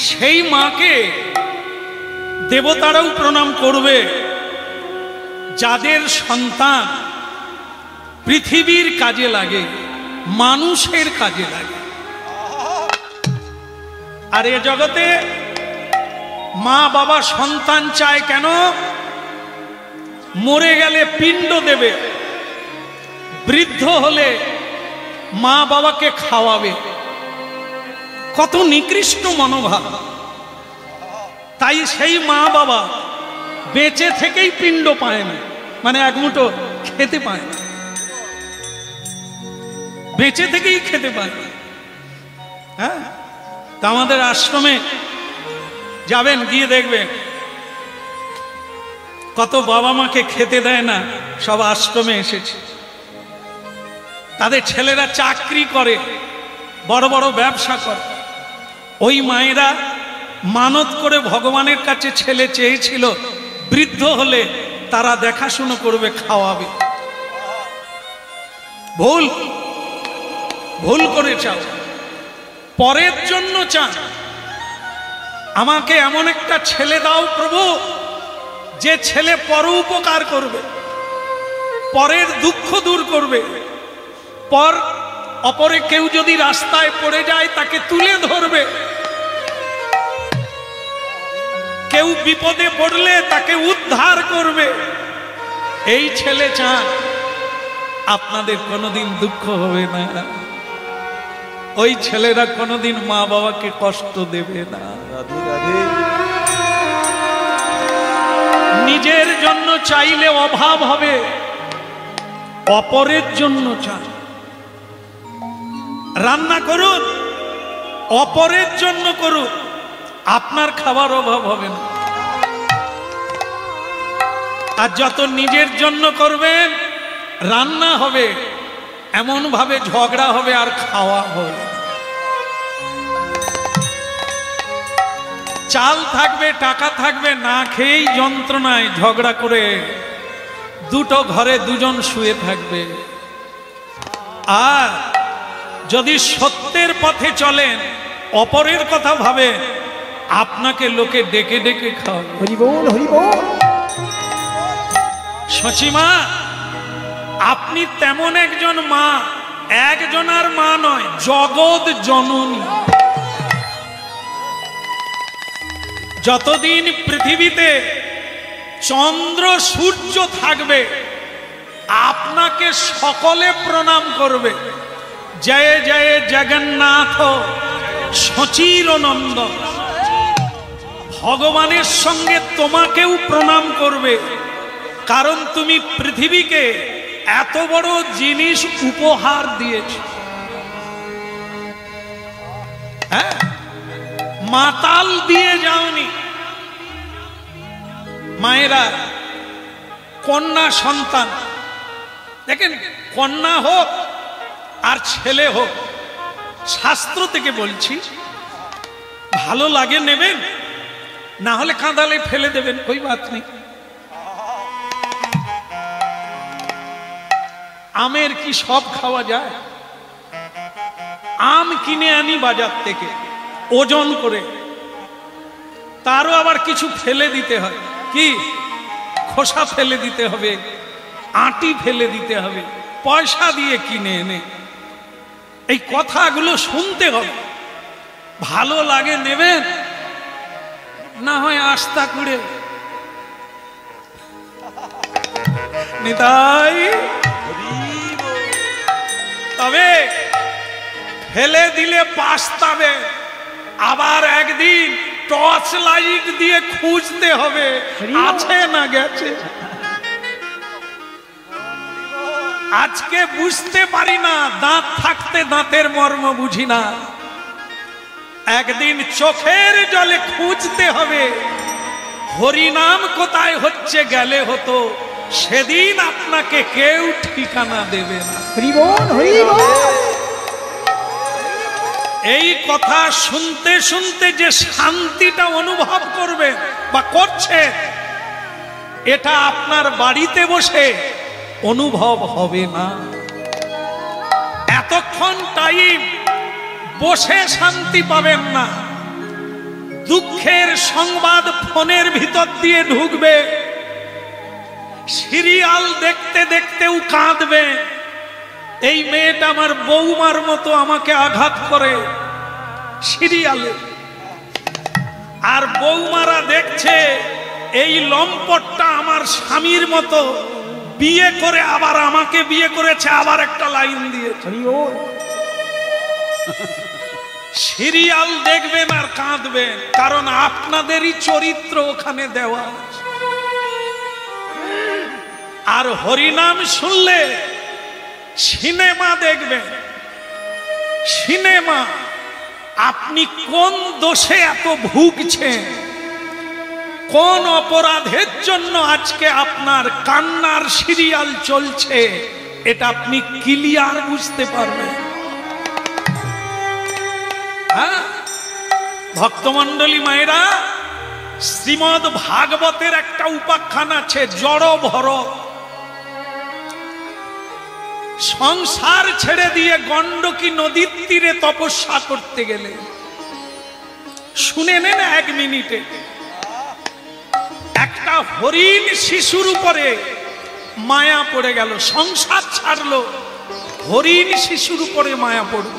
সেই মাকে দেবতারাও প্রণাম করবে যাদের সন্তান পৃথিবীর কাজে লাগে, মানুষের কাজে লাগে। আর এ জগতে মা বাবা সন্তান চায় কেন? মরে গেলে পিণ্ড দেবে, বৃদ্ধ হলে মা বাবাকে খাওয়াবে। কত নিকৃষ্ট মনোভাব। তাই সেই মা বাবা বেঁচে থেকেই পিণ্ড পায় না, মানে এক মুঠো খেতে পায় না, বেঁচে থেকেই খেতে পায় না। হ্যাঁ, তা আমাদের আশ্রমে যাবেন, গিয়ে দেখবেন কত বাবা মাকে খেতে দেয় না, সব আশ্রমে এসেছে। তাদের ছেলেরা চাকরি করে, বড় বড় ব্যবসা করে। ওই মায়েরা মানত করে ভগবানের কাছে ছেলে চেয়েছিল, বৃদ্ধ হলে তারা দেখাশুনো করবে, খাওয়াবে। ভুল ভুল করে চাও, পরের জন্য চান। আমাকে এমন একটা ছেলে দাও প্রভু, যে ছেলে পর উপকার করবে, পরের দুঃখ দূর করবে, পর অপরে কেউ যদি রাস্তায় পড়ে যায় তাকে তুলে ধরবে, কেউ বিপদে পড়লে তাকে উদ্ধার করবে। এই ছেলে চান, আপনাদের কোনোদিন দুঃখ হবে না। ওই ছেলেরা কোনোদিন মা বাবাকে কষ্ট দেবে না। নিজের জন্য চাইলে অভাব হবে, অপরের জন্য চান। রান্না করুন, অপরের জন্য করুন, আপনার খাবার অভাব হবে না। আর যত নিজের জন্য করবেন, রান্না হবে এমন ভাবে ঝগড়া হবে আর খাওয়া হবে। চাল থাকবে, টাকা থাকবে, না খেয়েই যন্ত্রণায় ঝগড়া করে দুটো ঘরে দুজন শুয়ে থাকবে। আর যদি সত্যের পথে চলেন, অপরের কথা ভাবে, আপনাকে লোকে ডেকে ডেকে খাওয়াবে। হরি বল, হরি বল। সচিমা, আপনি তেমন একজন মা, একজনার মা নয়, জগৎ জননী। যতদিন পৃথিবীতে চন্দ্র সূর্য থাকবে, আপনাকে সকলে প্রণাম করবে। জয় জয় জগন্নাথ সচির নন্দ। ভগবানের সঙ্গে তোমাকেও প্রণাম করবে, কারণ তুমি পৃথিবীকে এত বড় জিনিস উপহার দিয়েছ। হ্যাঁ, মাতাল দিয়ে যাওনি। মায়েরা কন্যা সন্তান, দেখেন, কন্যা হোক আর ছেলে হোক, শাস্ত্র থেকে বলছি, ভালো লাগে নেবেন, না হলে কাঁদালে ফেলে দেবেন, কোই বাত নেই। আমের কি সব খাওয়া যায়? আম কিনে আনি বাজার থেকে ওজন করে, তারও আবার কিছু ফেলে দিতে হয়। কি? খোসা ফেলে দিতে হবে, আটি ফেলে দিতে হবে, পয়সা দিয়ে কিনে এনে। এই কথাগুলো শুনতে হবে। ভালো লাগে নেবেন, না হয় আস্তা করে নিতাই। তবে ফেলে দিলে পাস্তাবে, আবার একদিন টর্চ লাইট দিয়ে খুঁজতে হবে আছে না গেছে। আজকে বুঝতে পারি না, দাঁত থাকতে দাঁতের মর্ম বুঝি না। একদিন চোখের জলে খুঁজতে হবে, হরিনাম কোথায় হচ্ছে গেলে হতো, সেদিন আপনাকে কেউ ঠিকানা দেবে না। হরি বল, হরি বল। এই কথা শুনতে শুনতে যে শান্তিটা অনুভব করবে বা করছে, এটা আপনার বাড়িতে বসে অনুভব হবে না। এতক্ষণ টাইম বসে শান্তি পাবেন না, দুঃখের সংবাদ ফোনের ভিতর দিয়ে ঢুকবে, সিরিয়াল দেখতে দেখতেও কাঁদবে, এই মেয়েটা আমার বৌমার মতো আমাকে আঘাত করে সিরিয়ালে। আর বৌমারা দেখছে এই লম্পটটা আমার স্বামীর মতো, বিয়ে করে আবার আমাকে বিয়ে করেছে, আবার একটা লাইন দিয়েছে। সিরিয়াল দেখবেন আর কাঁদবেন, কারণ আপনাদেরই চরিত্র ওখানে দেওয়া আছে। আর হরিনাম শুনলে সিনেমা দেখবেন, সিনেমা। আপনি কোন দোষে এত ভুগছেন, কোন অপরাধের জন্য আজকে আপনার কান্নার সিরিয়াল চলছে, এটা আপনি ক্লিয়ার বুঝতে পারবেন। ভক্তমন্ডলী মায়েরা, শ্রীমদ ভাগবতের একটা উপাখ্যান আছে, জড় ভরত। সংসার ছেড়ে দিয়ে গণ্ডকী নদীর তীরে তপস্যা করতে গেলে, শুনে নেন 1 মিনিটে, একটা হরিণ শিশুর উপরে মায়া পড়ে গেল। সংসার ছাড়লো, হরিণ শিশুর উপরে মায়া পড়ল।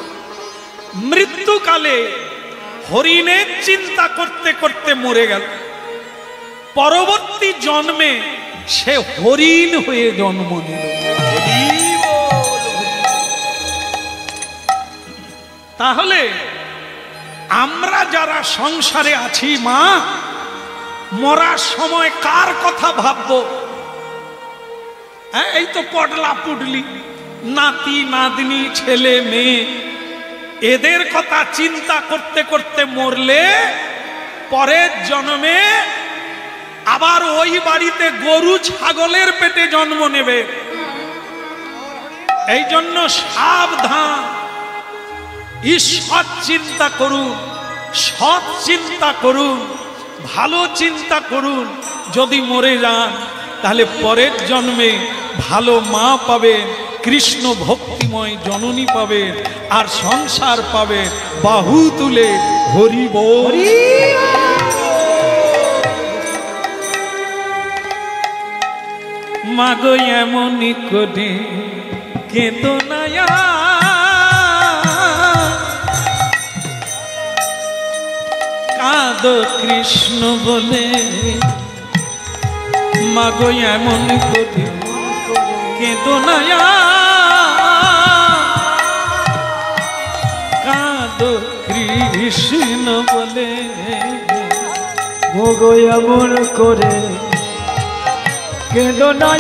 মৃত্যুকালে হরিণের চিন্তা করতে করতে মরে গেল। পরবর্তী জন্মে সে হরিণ হয়ে জন্ম নিল। তাহলে আমরা যারা সংসারে আছি মা, মরার সময় কার কথা ভাববো? এই তো পডলা পুডলি, নাতি নাতনি, ছেলে মেয়ে, এদের কথা চিন্তা করতে করতে মরলে পরের জন্মে আবার ওই বাড়িতে গরু ছাগলের পেটে জন্ম নেবে। এই জন্য সাবধান, ঈশ্বর চিন্তা করুন, সৎ চিন্তা করুন, ভালো চিন্তা করুন। যদি মরে যান তাহলে পরের জন্মে ভালো মা পাবেন, কৃষ্ণ ভক্তিময় জননী পাবেন, আর সংসার পাবে বাহু তুলে হরি বল। মাগো এমনই করে কেঁদো না, কাঁদো কৃষ্ণ বলে। মাগো এমন করে কেঁদো না, কাঁদো কৃষ্ণ বলে। মাগো এমন করে কেঁদো না,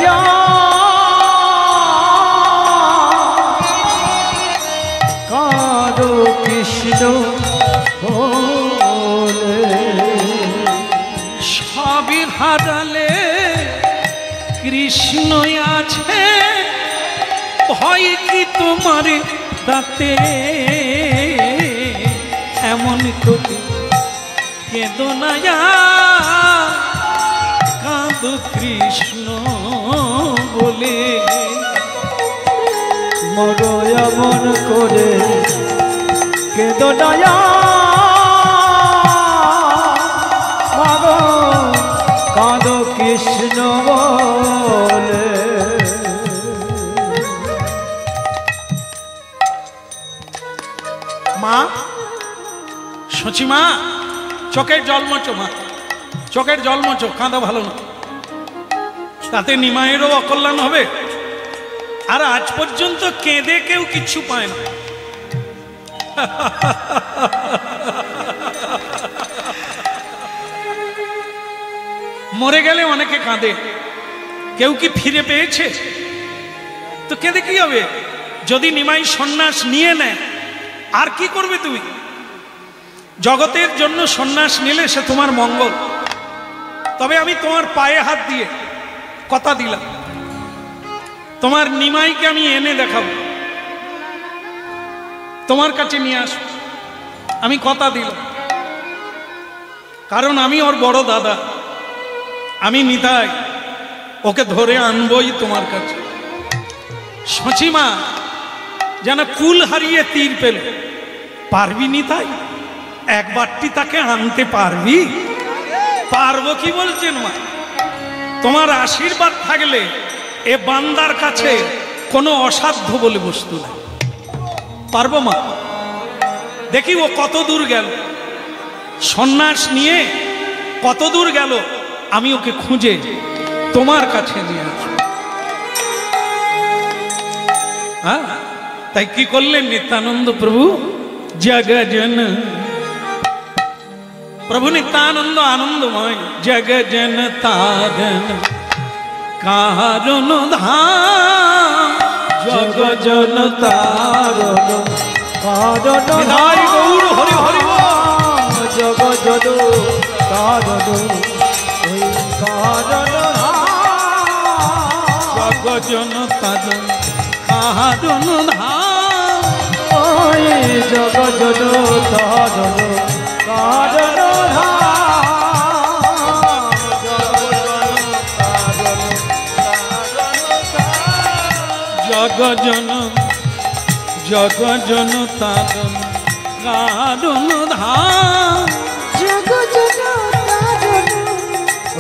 কাঁদো কৃষ্ণ বলে। সবই হারালে কৃষ্ণ আছে, ভয় কি তোমার তাতে? এমন করে কেঁদো না, কাঁদো কৃষ্ণ বলে। মাগো এমন করে কেঁদো না, মাগো কাঁদো কৃষ্ণ বলে। মা, সচিমা, চোখের জল মোচো মা, চোখের জল মোচো, কাঁদা ভালো না, তাতে নিমাইয়েরও অকল্যাণ হবে। আর আজ পর্যন্ত কেঁদে কেউ কিচ্ছু পায় না। মরে গেলে অনেকে কাঁদে, কেউ কি ফিরে পেয়েছে? তো কেঁদে কি হবে? যদি নিমাই সন্ন্যাস নিয়ে নেয়, আর কি করবে তুমি? জগতের জন্য সন্ন্যাস নিলে সে তোমার মঙ্গল। তবে আমি তোমার পায়ে হাত দিয়ে কথা দিলাম, তোমার নিমাইকে আমি এনে দেখাবো, তোমার কাছে নিয়ে আসবো, আমি কথা দিলাম। কারণ আমি ওর বড় দাদা, আমি নিতাই, ওকে ধরে আনবই তোমার কাছে। সচিমা যেন কুল হারিয়ে তীর পেল, পারবি নিতাই? একবারটি তাকে আনতে পারবি? পারবো কি বলছেন মা? তোমার আশীর্বাদ থাকলে এ বান্দার কাছে কোনো অসাধ্য বলে বস্তু নাই। পারবো মা? দেখি ও কত দূর গেল, সন্ন্যাস নিয়ে কত দূর গেল, আমি ওকে খুঁজে তোমার কাছে নিয়ে আসবো। হ্যাঁ, তাই কি করলেন নিত্যানন্দ প্রভু? জগজন প্রভু নিত্যানন্দ আনন্দময়, জগজন তারণ কারণ ধাম, জগজন তারণ কারণ হরি গৌর হরি হরি ধাম, জগজন তারণ ওই কারণ ধাম, জগজন তারণ কারণ ধাম, ওই জগজন তারণ কারণ ধাম, জগজন জগজন তারণ কারণ ধাম, জগজন তারণ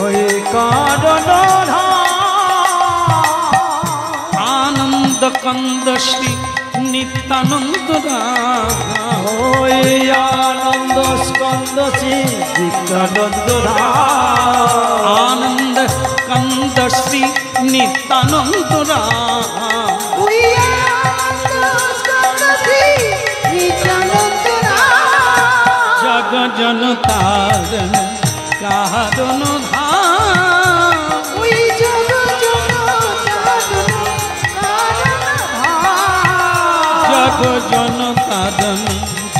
ওই কারণ ধাম, আনন্দ কন্দ শ্রী নিত্যানন্দ রাম, ওই আনন্দ স্কন্দ শ্রী নিত্যানন্দ ধাম, আনন্দ কন্দ শ্রী নিত্যানন্দ রাম, ওই আনন্দ স্কন্দ শ্রী নিত্যানন্দ রাম, জগজন তারণ কারণ ধাম, ওই জগজন তারণ কারণ ধাম, জগজন তারণ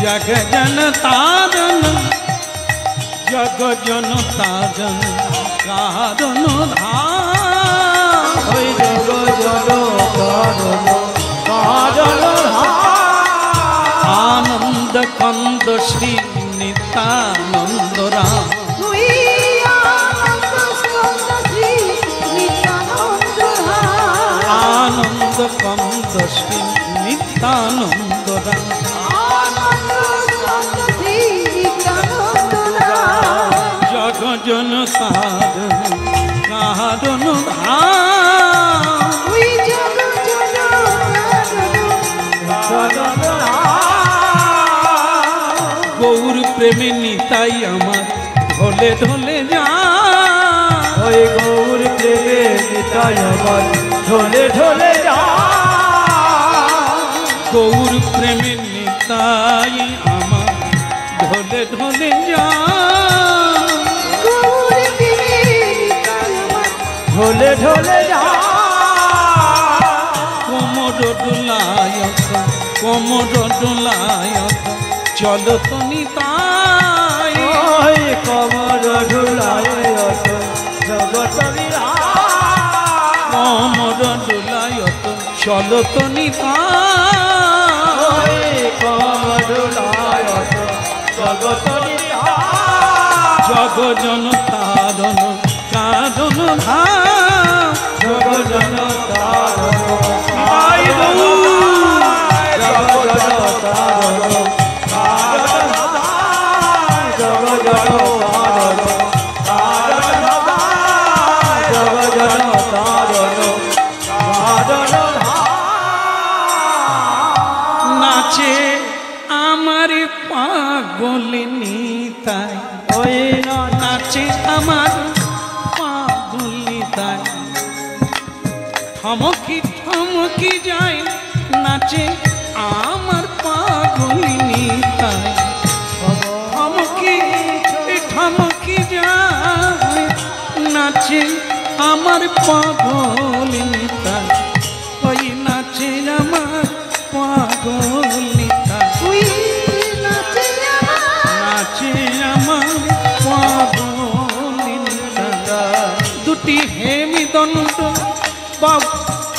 জগজন তারণ, জগজন তারণ কারণ ধাম, ওই জগজন তারণ কারণ ধাম, আনন্দ কন্দ শ্রী নিত্যানন্দ রাম, ওই আনন্দ স্কন্দ শ্রী নিত্যানন্দ রাম, আনন্দ কন্দ শ্রী নিত্যানন্দ রাম, আনন্দ স্কন্দ শ্রী নিত্যানন্দ রাম, জগজন তারণ কারণ ধাম, ওই জগজন তারণ কারণ ধাম, গৌর প্রেমে নিতাই আমার ঢলে ঢলে যা, ওই গৌর প্রেমে নিতাই আমার ঢলে ঢলে যা, গৌর প্রেমে নিতাই আমার ঢলে ঢলে যা, গৌর প্রেমে নিতাই আমার ঢলে ঢলে যা, কোমর ডোলায়ত কোমর ডোলায়ত চলো তো নিতাই, ওই কমর ঢুলায় জগত বিরাজ, কোমর ডোলায়ত চলো তো নিতাই, ওই কমর ঢুলায় জগত বিরাজ, জগজন তারণ কারণ ধাম, জগজন তারণ নিতাই গৌর, জগজন তারণ কারণ ধাম, জগজন তারণ কারণ ধাম, জগজন তারণ কারণ ধাম, নাচে আমার পাগল নিতাই, ওই নাচে আমার পাগল নিতাই, থমকি থমকি যায় নাচে আমার পাগল নিতাই, থমকি থমকি যায় নাচে আমার পাগল নিতাই, ওই নাচে আমার পাগল নিতাই, ওই নাচে আমার নাচে আমার পাগল নিতাই, দুটি হেমিদণ্ড বাউ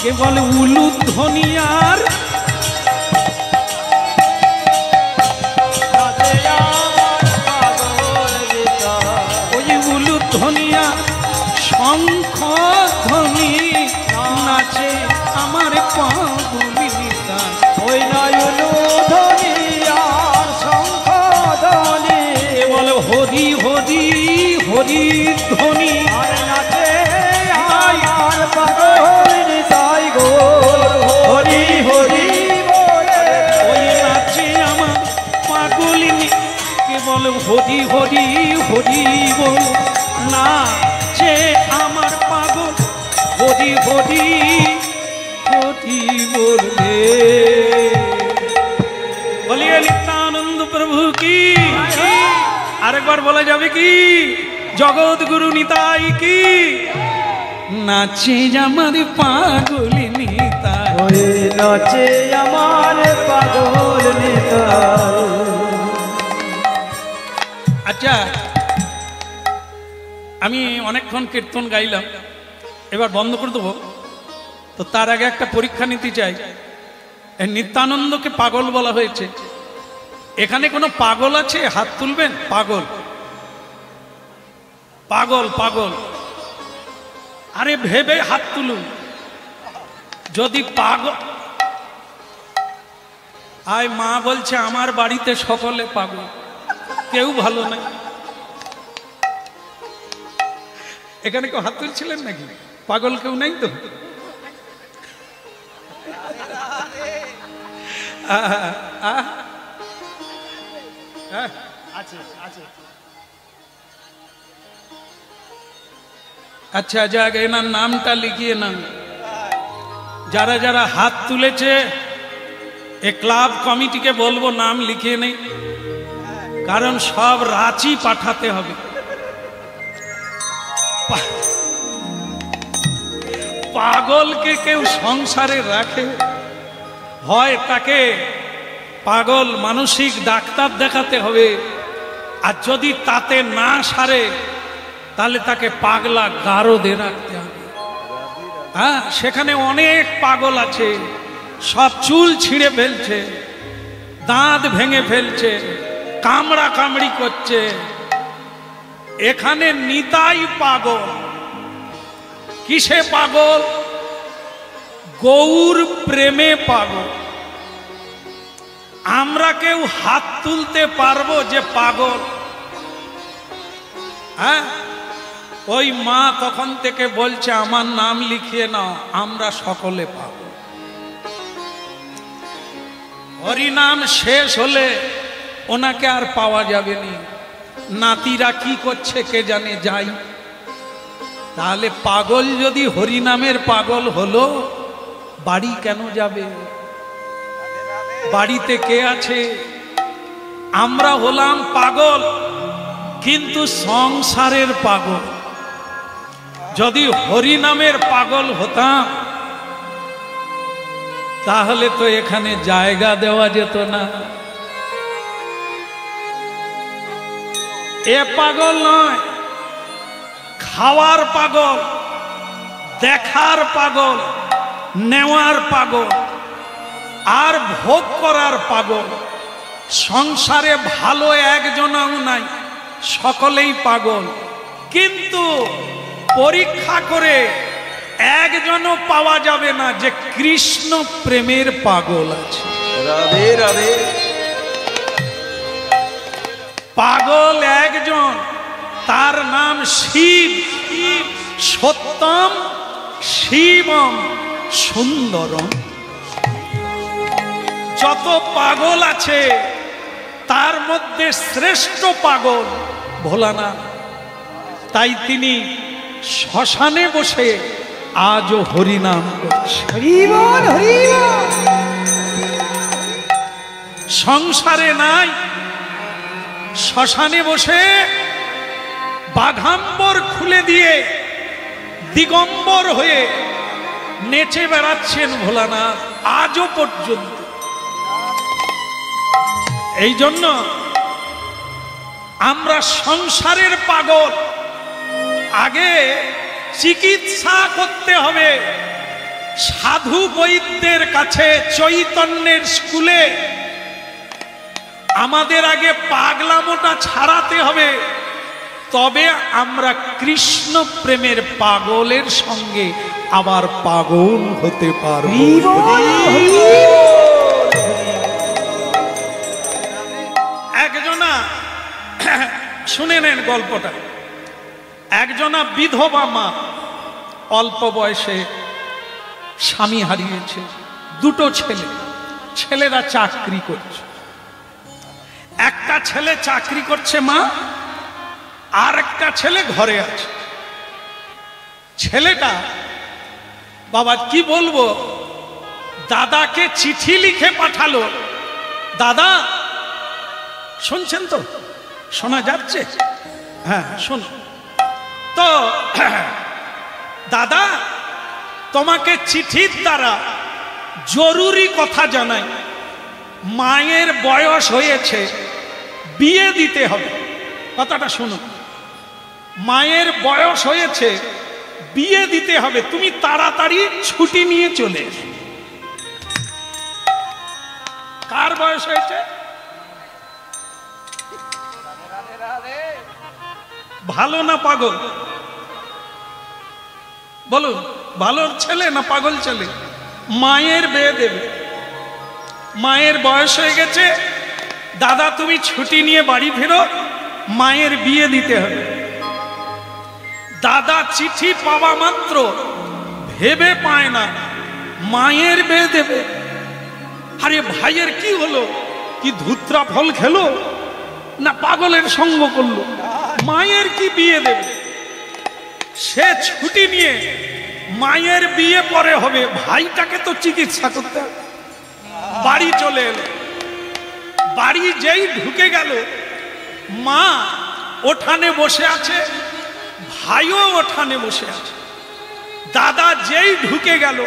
কেবল উলুধ্বনিয়ার, ওই উলুধ্বনিয়া শঙ্খ ধ্বনি নাচে আমার পাগল নিতাই, ওই নয়ন ধ্বনি আর শঙ্খ ধ্বনি হরি হরি ধ্বনি আর নাচে আমার পাগল নিতাই গৌর হরি হরি বলে ওই নাচে আমার পাগলিনী কেবল হরি হরি হরি বল নাচে আমার পাগল হরি হরি হরি বলবে বলিয়ে নিত্যানন্দ প্রভু কি আরেকবার বলা যাবে কি জগৎ গুরু নিতাই কি নাচে আমার পাগলি নিতাই ওই নাচে আমার পাগল নিতাই। আচ্ছা আমি অনেকক্ষণ কীর্তন গাইলাম, এবার বন্ধ করে দেবো। তো তার আগে একটা পরীক্ষা নিতে চাই। এই নিত্যানন্দকে পাগল বলা হয়েছে, এখানে কোনো পাগল আছে? হাত তুলবেন। পাগল পাগল পাগল আরে ভেবে হাত তুলুন। যদি পাগল আয় মা বলছে আমার বাড়িতে সকলে পাগল, কেউ ভালো নাই। এখানে কেউ হাত তুলছিলেন নাকি? পাগল কেউ নাই তো? আচ্ছা যাক, এনার নামটা লিখিয়ে নাম। যারা যারা হাত তুলেছে এ ক্লাব কমিটিকে বলবো নাম লিখিয়ে নেই, কারণ সব রাঁচি পাঠাতে হবে। পাগলকে কেউ সংসারে রাখে, হয় তাকে পাগল মানসিক ডাক্তার দেখাতে হবে, আর যদি তাতে না সারে তাহলে তাকে পাগলা গারদে রাখতে হবে। হ্যাঁ, সেখানে অনেক পাগল আছে, সব চুল ছিঁড়ে ফেলছে, দাঁত ভেঙে ফেলছে, কামড়া কামড়ি করছে। এখানে নিতাই পাগল। কিসে পাগল? গৌর প্রেমে পাগল। আমরা কেউ হাত তুলতে পারবো যে পাগল? হ্যাঁ, ওই মা তখন থেকে বলছে আমার নাম লিখিয়ে নাও, আমরা সকলে পাগল। হরিনাম শেষ হলে ওনাকে আর পাওয়া যাবে না। নাতিরা কি করছে কে জানে, যাই। তাহলে পাগল যদি হরিনামের পাগল হলো, বাড়ি কেন যাবে? বাড়িতে কে আছে? আমরা হলাম পাগল, কিন্তু সংসারের পাগল। যদি হরিনামের পাগল হতাম তাহলে তো এখানে জায়গা দেওয়া যেত না। এ পাগল নয়, খাওয়ার পাগল, দেখার পাগল, নেওয়ার পাগল, আর ভোগ করার পাগল। সংসারে ভালো একজনও নাই, সকলেই পাগল। কিন্তু পরীক্ষা করে একজনও পাওয়া যাবে না যে কৃষ্ণ প্রেমের পাগল আছে। রাধে রাধে। পাগল একজন, তার নাম শিব। সত্যম শিবম সুন্দরম। যত পাগল আছে তার মধ্যে শ্রেষ্ঠ পাগল ভোলানাথ। তাই তিনি শ্মশানে বসে আজও হরিনাম করছে। হরিবল হরিবল। সংসারে নাই, শ্মশানে বসে বাঘাম্বর খুলে দিয়ে দিগম্বর হয়ে নেচে বেড়াচ্ছেন ভোলানাথ আজও পর্যন্ত। এই জন্য আমরা সংসারের পাগল। আগে চিকিৎসা করতে হবে সাধু বৈদ্যের কাছে, চৈতন্যের স্কুলে। আমাদের আগে পাগলামোটা ছাড়াতে হবে, তবে আমরা কৃষ্ণ প্রেমের পাগলের সঙ্গে আবার পাগল হতে পারব। একজনা শুনে নেন গল্পটা। একজনা বিধবা মা, অল্প বয়সে স্বামী হারিয়েছে, দুটো ছেলে, ছেলেরা চাকরি করছে। একটা ছেলে চাকরি করছে মা, আর একটা ছেলে ঘরে আছে। ছেলেটা, বাবা কি বলবো, দাদাকে চিঠি লিখে পাঠালো। দাদা, শুনছেন তো? শোনা যাচ্ছে? হ্যাঁ শুন তো। দাদা, তোমাকে চিঠির দ্বারা জরুরি কথা জানাই। মায়ের বয়স হয়েছে, বিয়ে দিতে হবে। কথাটা শুনুন, মায়ের বয়স হয়েছে, বিয়ে দিতে হবে, তুমি তাড়াতাড়ি ছুটি নিয়ে চলে এসো। কার বয়স হয়েছে? ভালো না পাগল? বলুন, ভালো ছেলে না পাগল ছেলে? মায়ের বিয়ে দেবে, মায়ের বয়স হয়ে গেছে, দাদা তুমি ছুটি নিয়ে বাড়ি ফেরো, মায়ের বিয়ে দিতে হবে। দাদা চিঠি পাওয়া মাত্র ভেবে পায় না মায়ের বিয়ে দেবে। আরে ভাইয়ের কি হলো? কি ধুত্রা ফল খেলো না পাগলের সঙ্গ করলো? মায়ের কি বিয়ে দেবে? সে ছুটি নিয়ে মায়ের বিয়ে পরে হবে, ভাইটাকে তো চিকিৎসা করতে হবে। বাড়ি চলে এলো। বাড়ি যেই ঢুকে গেল, মা ওঠানে বসে আছে, ভাইও ওঠানে বসে আছে। দাদা যেই ঢুকে গেল,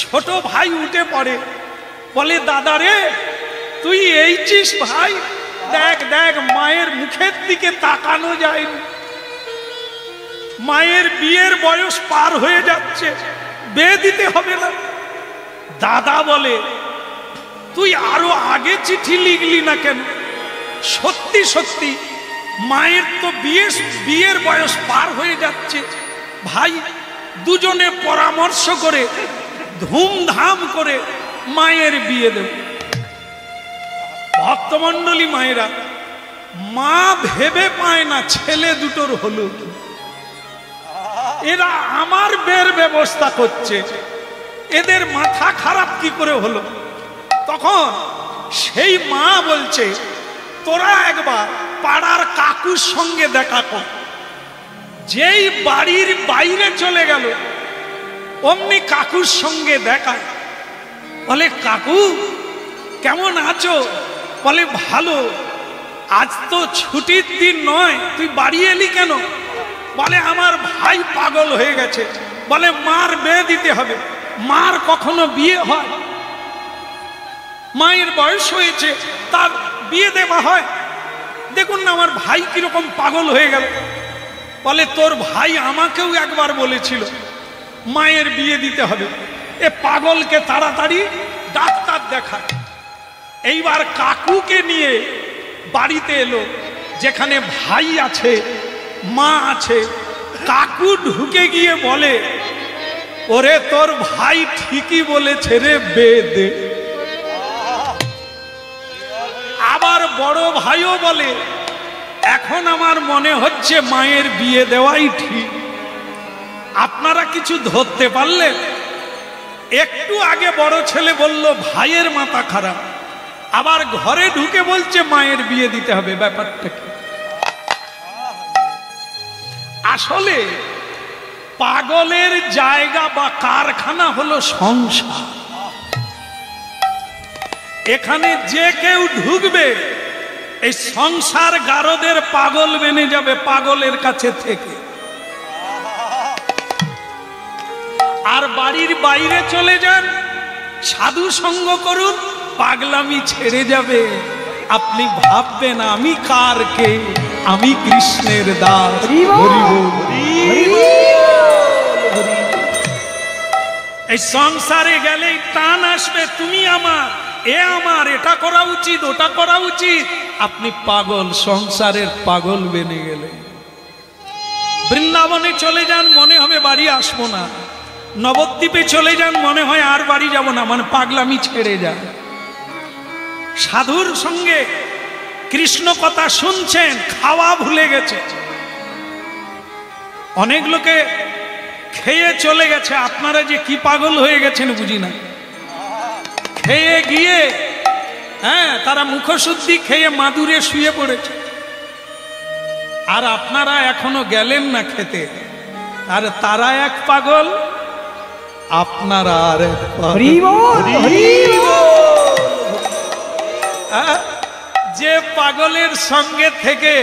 ছোট ভাই উঠে পড়ে, বলে দাদা রে তুই এইছিস ভাই? দেখ দেখ, মায়ের মুখের দিকে তাকানো যায়নি, মায়ের বিয়ের বয়স পার হয়ে যাচ্ছে, বিয়ে দিতে হবে না। দাদা বলে তুই আরো আগে চিঠি লিখলি না কেন? সত্যি সত্যি মায়ের তো বিয়ের বয়স পার হয়ে যাচ্ছে। ভাই দুজনে পরামর্শ করে ধুমধাম করে মায়ের বিয়ে দেব। ভক্তমণ্ডলী মায়েরা, মা ভেবে পায় না ছেলে দুটোর হলো, এরা আমার বিয়ের ব্যবস্থা করছে, এদের মাথা খারাপ কি করে হলো? তখন সেই মা বলছে তোরা একবার পাড়ার কাকুর সঙ্গে দেখা কর। যেই বাড়ির বাইরে চলে গেল, অমনি কাকুর সঙ্গে দেখা। বলে কাকু কেমন আছো? বলে ভালো। আজ তো ছুটির দিন নয়, তুই বাড়ি এলি কেন? বলে আমার ভাই পাগল হয়ে গেছে, বলে মার বিয়ে দিতে হবে। মার কখনো বিয়ে হয়? মায়ের বয়স হয়েছে, তার বিয়ে দেওয়া হয়? দেখুন না আমার ভাই কিরকম পাগল হয়ে গেল। বলে তোর ভাই আমাকেও একবার বলেছিল মায়ের বিয়ে দিতে হবে। এ পাগলকে তাড়াতাড়ি ডাক্তার দেখায়। এইবার কাকুকে নিয়ে বাড়িতে এলো, যেখানে ভাই আছে, মা আছে। কাকু ঢুকে গিয়ে বলে ওরে তোর ভাই ঠিকই বলেছে রে, বিয়ে দে। আবার বড় ভাইও বলে এখন আমার মনে হচ্ছে মায়ের বিয়ে দেওয়াই ঠিক। আপনারা কিছু ধরতে পারলেন? একটু আগে বড় ছেলে বলল ভাইয়ের মাথা খারাপ, আবার ঘরে ঢুকে বলছে মায়ের বিয়ে দিতে হবে। ব্যাপারটা কি? আসলে পাগলের জায়গা বা কারখানা হলো সংসার। এখানে যে কেউ ঢুকবে, এই সংসার গারদের পাগল বেনে যাবে পাগলের কাছে থেকে। আর বাড়ির বাইরে চলে যান, সাধু সঙ্গ করুন, পাগলামি ছেড়ে যাবে। আপনি ভাববেন আমি কার কে? আমি কৃষ্ণের দাস। হরি বল। এই সংসারে গেলেই টান আসবে, তুমি আমার, এ আমার, এটা করা উচিত, ওটা করা উচিত। আপনি পাগল, সংসারের পাগল বেনে গেলে। বৃন্দাবনে চলে যান, মনে হবে বাড়ি আসবো না। নবদ্বীপে চলে যান, মনে হয় আর বাড়ি যাব না, মানে পাগলামি ছেড়ে যান। সাধুর সঙ্গে কৃষ্ণ কথা শুনছেন, খাওয়া ভুলে গেছে। অনেক লোকে খেয়ে চলে গেছে, আপনারা যে কি পাগল হয়ে গেছেন বুঝি না। খেয়ে গিয়ে তারা মুখশুদ্ধি খেয়ে মাদুরে শুয়ে পড়েছে, আর আপনারা এখনো গেলেন না খেতে। আর তারা এক পাগল, আপনারা আর এক পাগল। যে পাগলের সঙ্গে থেকে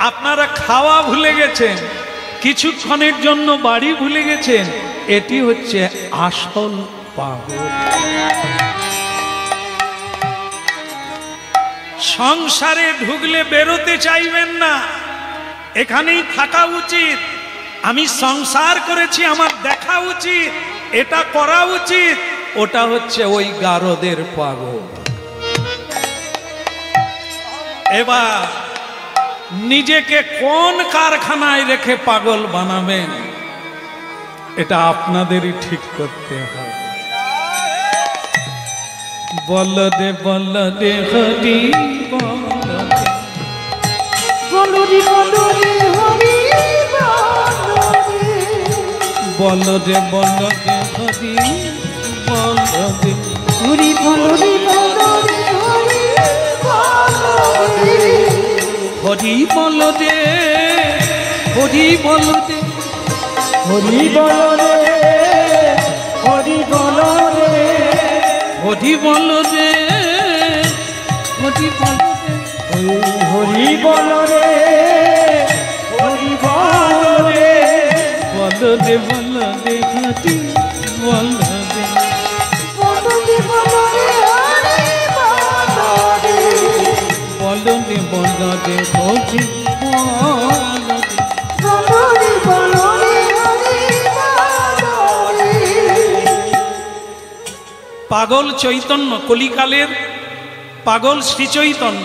আপনারা খাওয়া ভুলে গেছেন, কিছুক্ষণের জন্য বাড়ি ভুলে গেছেন, এটি হচ্ছে আসল পাগল। সংসারে ঢুকলে বেরোতে চাইবেন না, এখানেই থাকা উচিত। আমি সংসার করেছি, আমার দেখা উচিত, এটা করা উচিত। ওটা হচ্ছে ওই গারদের পাগল। এবার নিজেকে কোন কারখানায় রেখে পাগল বানাবেন, এটা আপনাদেরই ঠিক করতে হবে। বলদে বলদে হরি বলদে বলদে হরি বলদে বলদে হরি বলদে হরি বলদে বলদে হরি হরি বলদে হরি বলদে হরি বলরে হরি বলরে হরি বলদে হরি বলদে হরি বলরে হরি বলরে বলদে বলদে হরি বলদে বলদে বলদে হরি বলদে বলদে হরি বলদে বলদে বলদে হরি পাগল চৈতন্য, কলিকালের পাগল শ্রী চৈতন্য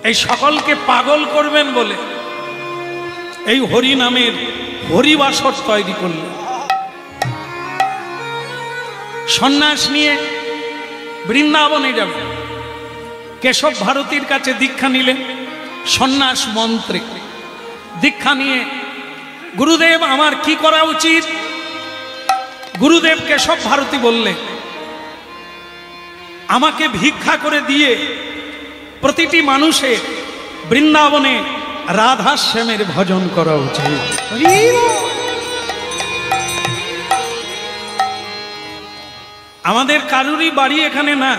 এই সকলকে পাগল করবেন বলে এই হরি নামের হরিবাসর তৈরি করলেন। সন্ন্যাস নিয়ে বৃন্দাবনে যাবেন, কেশব ভারতীর কাছে দীক্ষা নিলেন সন্ন্যাস মন্ত্রে। দীক্ষা নিয়ে গুরুদেব আমার কি করা উচিত? গুরুদেব কেশব ভারতী বললে, আমাকে ভিক্ষা করে দিয়ে প্রতিটি মানুষের বৃন্দাবনে রাধা শ্যামের ভজন করা উচিত। আমাদের কারুরই বাড়ি এখানে না,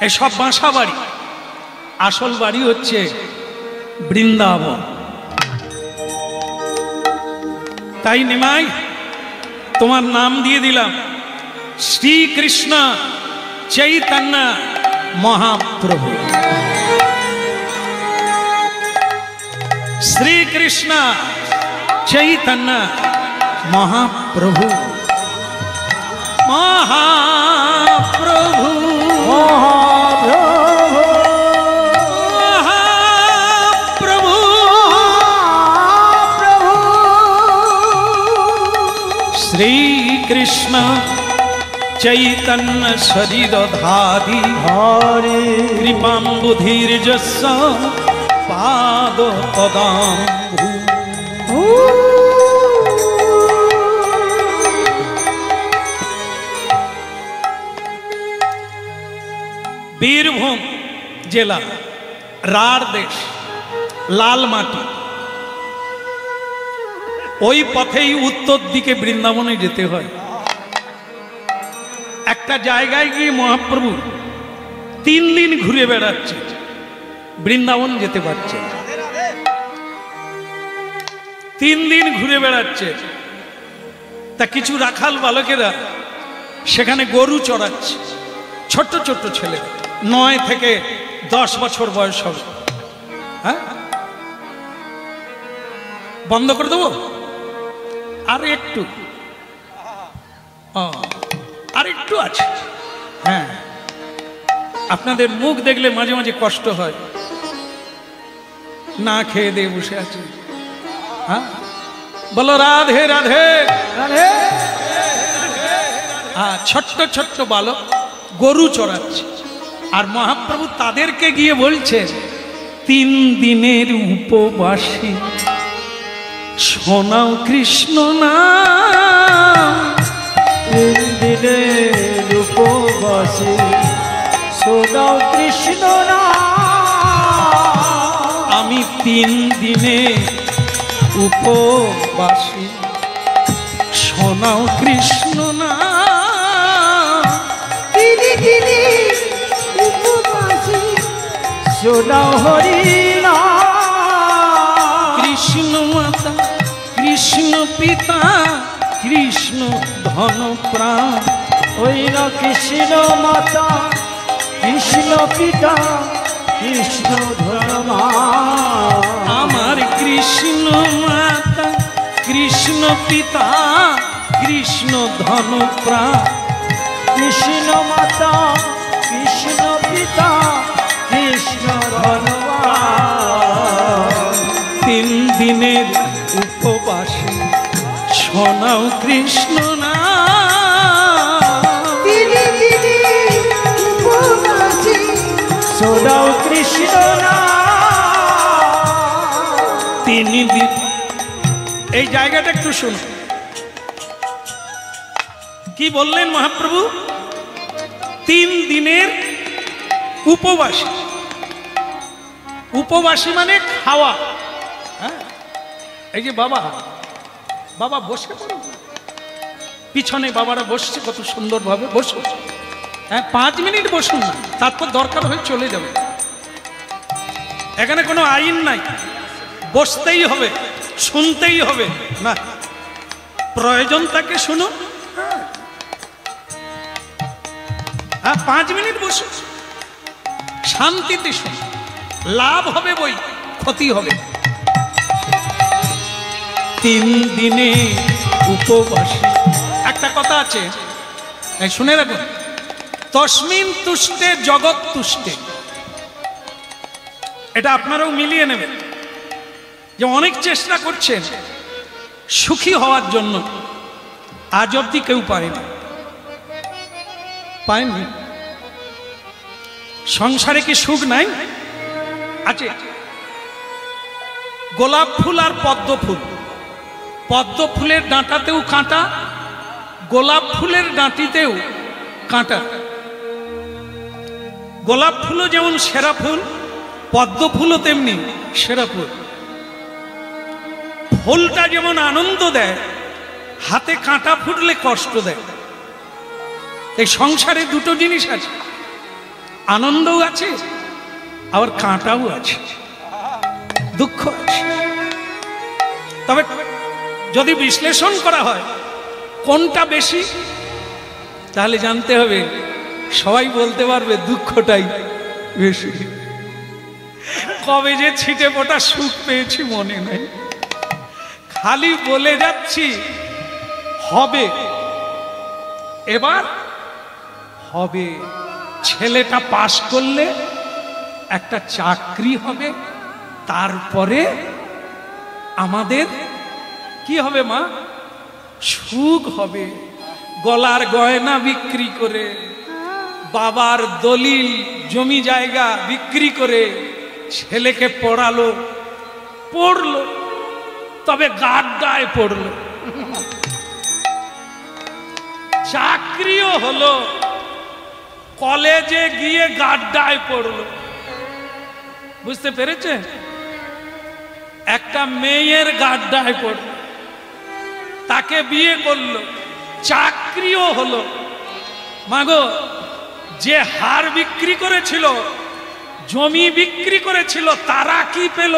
এসব বাসা বাড়ি। আসল বাড়ি হচ্ছে বৃন্দাবন। তাই নিমাই তোমার নাম দিয়ে দিলাম শ্রীকৃষ্ণ চৈতন্য মহাপ্রভু। শ্রীকৃষ্ণ চৈতন্য মহাপ্রভু। মহাপ্রভু মহাপ্রভু শ্রীকৃষ্ণ চৈতন্য শরীরধারী হরে কৃপাম্বুধির্যস্য পাদ পদাম্বু। বীরভূম জেলা, রাঢ় দেশ, লাল মাটি। ওই পথেই উত্তর দিকে বৃন্দাবনে যেতে হয়। একটা জায়গায় গিয়ে মহাপ্রভু 3 দিন ঘুরে বেড়াচ্ছে, বৃন্দাবন যেতে পারছে। 3 দিন ঘুরে বেড়াচ্ছে। তা কিছু রাখাল বালকেরা সেখানে গরু চড়াচ্ছে, ছোট্ট ছোট্ট ছেলে, 9 থেকে 10 বছর বয়স হবে। হ্যাঁ, বন্ধ করে দেবো? আর একটু, আর একটু আছে। হ্যাঁ, আপনাদের মুখ দেখলে মাঝে মাঝে কষ্ট হয়, না খেয়ে দিয়ে বসে আছে। হ্যাঁ, বলো রাধে রাধে রাধে। ছোট্ট ছোট্ট বালক গরু চড়াচ্ছে, আর মহাপ্রভু তাদেরকে গিয়ে বলছেন 3 দিনের উপবাসী শোনাও কৃষ্ণ নাম। 3 দিনের উপবাসী শোনাও কৃষ্ণ নাম। আমি 3 দিনে উপবাসী শোনাও কৃষ্ণ নাম। 3 দিনে উপবাসী শোনাও হরি নাম। কৃষ্ণ মাতা কৃষ্ণ পিতা কৃষ্ণ ধন প্রাণ। ওই না কৃষ্ণ মাতা কৃষ্ণ পিতা কৃষ্ণ ধর্মা। আমার কৃষ্ণ মাতা কৃষ্ণ পিতা কৃষ্ণ ধন প্রাণ। কৃষ্ণ মাতা কৃষ্ণ পিতা কৃষ্ণ ধর্মা। 3 দিনের উপবাসী শোনাও কৃষ্ণ নাম। 3 দিনে উপবাসী শোনাও কৃষ্ণ নাম। 3 দিন। এই জায়গাটা একটু শুনুন কি বললেন মহাপ্রভু। 3 দিনের উপবাসী। উপবাসী মানে খাওয়া। হ্যাঁ, এই যে বাবা বাবা বসে পড়ো, পিছনে বাবারা বসছে কত সুন্দরভাবে। বসো, হ্যাঁ 5 মিনিট বসুন না, তারপর দরকার হয়ে চলে যাবে। এখানে কোনো আইন নাই, বসতেই হবে, শুনতেই হবে না, প্রয়োজন তাকে শুনুন। হ্যাঁ 5 মিনিট বসুন, শান্তিতে শুনুন, লাভ হবে বই, ক্ষতি হবে। 3 দিনে উপবাসী। একটা কথা আছে, শুনে রাখুন, তস্মিন তুষ্টে জগৎ তুষ্টে। এটা আপনারাও মিলিয়ে নেবেন যে অনেক চেষ্টা করছেন সুখী হওয়ার জন্য, আজ অব্দি কেউ পারেনি। পায়নি। সংসারে কি সুখ নাই? আছে। গোলাপ ফুল আর পদ্ম ফুল, পদ্ম ফুলের ডাঁটাতেও কাঁটা, গোলাপ ফুলের ডাঁটিতেও কাঁটা। গোলাপ ফুলও যেমন সেরা ফুল, পদ্ম ফুলও তেমনি সেরা ফুল। ফুলটা যেমন আনন্দ দেয়, হাতে কাঁটা ফুটলে কষ্ট দেয়। এই সংসারে দুটো জিনিস আছে, আনন্দও আছে আবার কাঁটাও আছে, দুঃখ আছে। তবে যদি বিশ্লেষণ করা হয় কোনটা বেশি, তাহলে জানতে হবে সবাই বলতে পারবে দুঃখটাই বেশি। কবে যে ছিটে ফোটা সুখ পেয়েছি মনে নেই, খালি বলে যাচ্ছি হবে, এবার হবে। ছেলেটা পাশ করলে একটা চাকরি হবে, তারপরে আমাদের কি হবে মা? সুখ হবে। গলার গয়না বিক্রি করে, বাবার দলিল জমি জায়গা বিক্রি করে ছেলেকে পড়ালো, পড়লো, তবে গাড্ডায় পড়লো, চাকরিও হলো, কলেজে গিয়ে গাড্ডায় পড়লো। বুঝতে পেরেছে? একটা মেয়ের গাড্ডায় পড়লো, তাকে বিয়ে করলো, চাকরিও হলো। মাগো, যে হার বিক্রি করেছিল, জমি বিক্রি করেছিল, তারা কি পেল?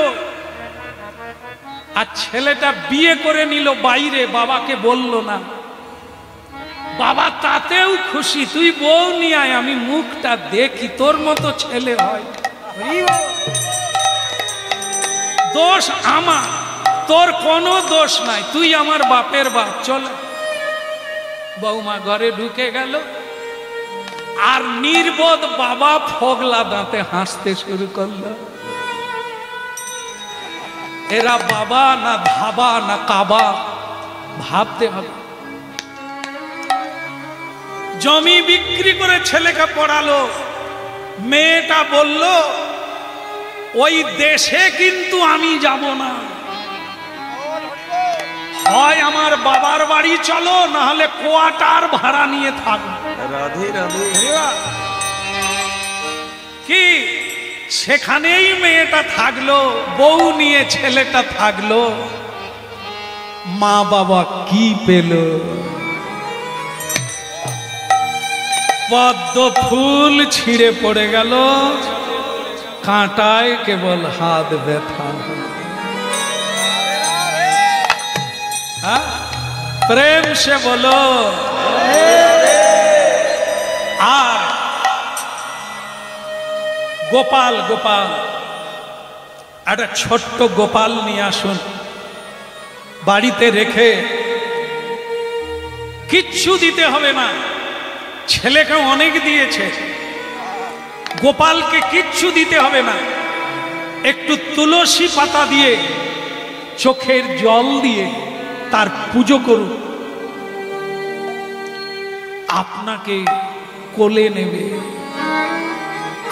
আর ছেলেটা বিয়ে করে নিল বাইরে, বাবাকে বলল না। বাবা তাতেও খুশি, তুই বউ নিয়ে আয়, আমি মুখটা দেখি, তোর মতো ছেলে হয়। দোষ আমার, তোর কোনো দোষ নাই, তুই আমার বাপের বাপ, চল। বৌমা ঘরে ঢুকে গেল, আর নির্বোধ বাবা ফগলা দাঁতে হাসতে শুরু করলো। এরা বাবা না ধাবা না কাবা, ভাবতে হবে। জমি বিক্রি করে ছেলেকে পড়ালো, মেয়েটা বলল ওই দেশে কিন্তু আমি যাব না, হয় আমার বাবার বাড়ি চলো, না হলে কোয়ার্টার ভাড়া নিয়ে থাকবো। রাধে রাধে। কি সেখানেই মেয়েটা থাকলো, বউ নিয়ে ছেলেটা থাকলো। মা বাবা কি পেল? পদ্ম ফুল ছিঁড়ে পড়ে গেল, কাঁটায় কেবল হাত ব্যথা। প্রেম সে বলো। আর গোপাল গোপাল একটা ছোট্ট গোপাল নিয়ে আসুন, বাড়িতে রেখে কিচ্ছু দিতে হবে না, ছেলেকে অনেক দিয়েছে, গোপালকে কিচ্ছু দিতে হবে না, একটু তুলসী পাতা দিয়ে চোখের জল দিয়ে তার পুজো করুন, আপনাকে কোলে নেবে,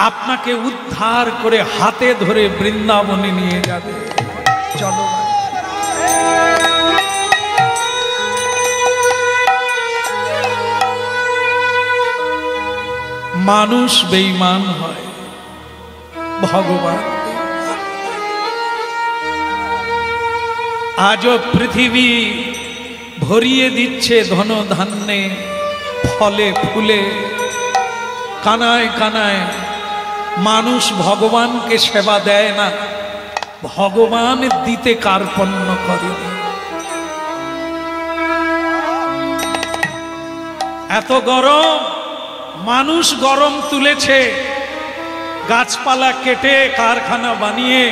আপনাকে উদ্ধার করে হাতে ধরে বৃন্দাবনে নিয়ে যাবে। চলো মানুষ বেঈমান হয়, ভগবান আজও পৃথিবী ভরিয়ে দিচ্ছে ধন ধান্যে, ফলে ফুলে, কানায় কানায়। মানুষ ভগবানকে সেবা দেয় না, ভগবান দিতে কার্পণ্য করে। এত গরম, মানুষ গরম তুলেছে, গাছপালা কেটে কারখানা বানিয়ে,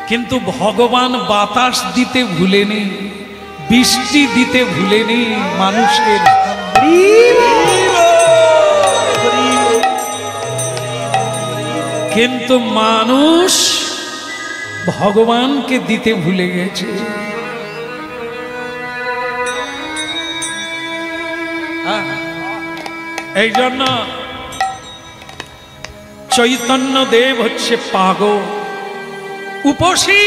কিন্তু ভগবান বাতাস দিতে ভুলেনি, বৃষ্টি দিতে ভুলেনি মানুষের। কিন্তু মানুষ ভগবানকে দিতে ভুলে গেছে। এই জন্য চৈতন্য দেব হচ্ছে পাগল, উপসী,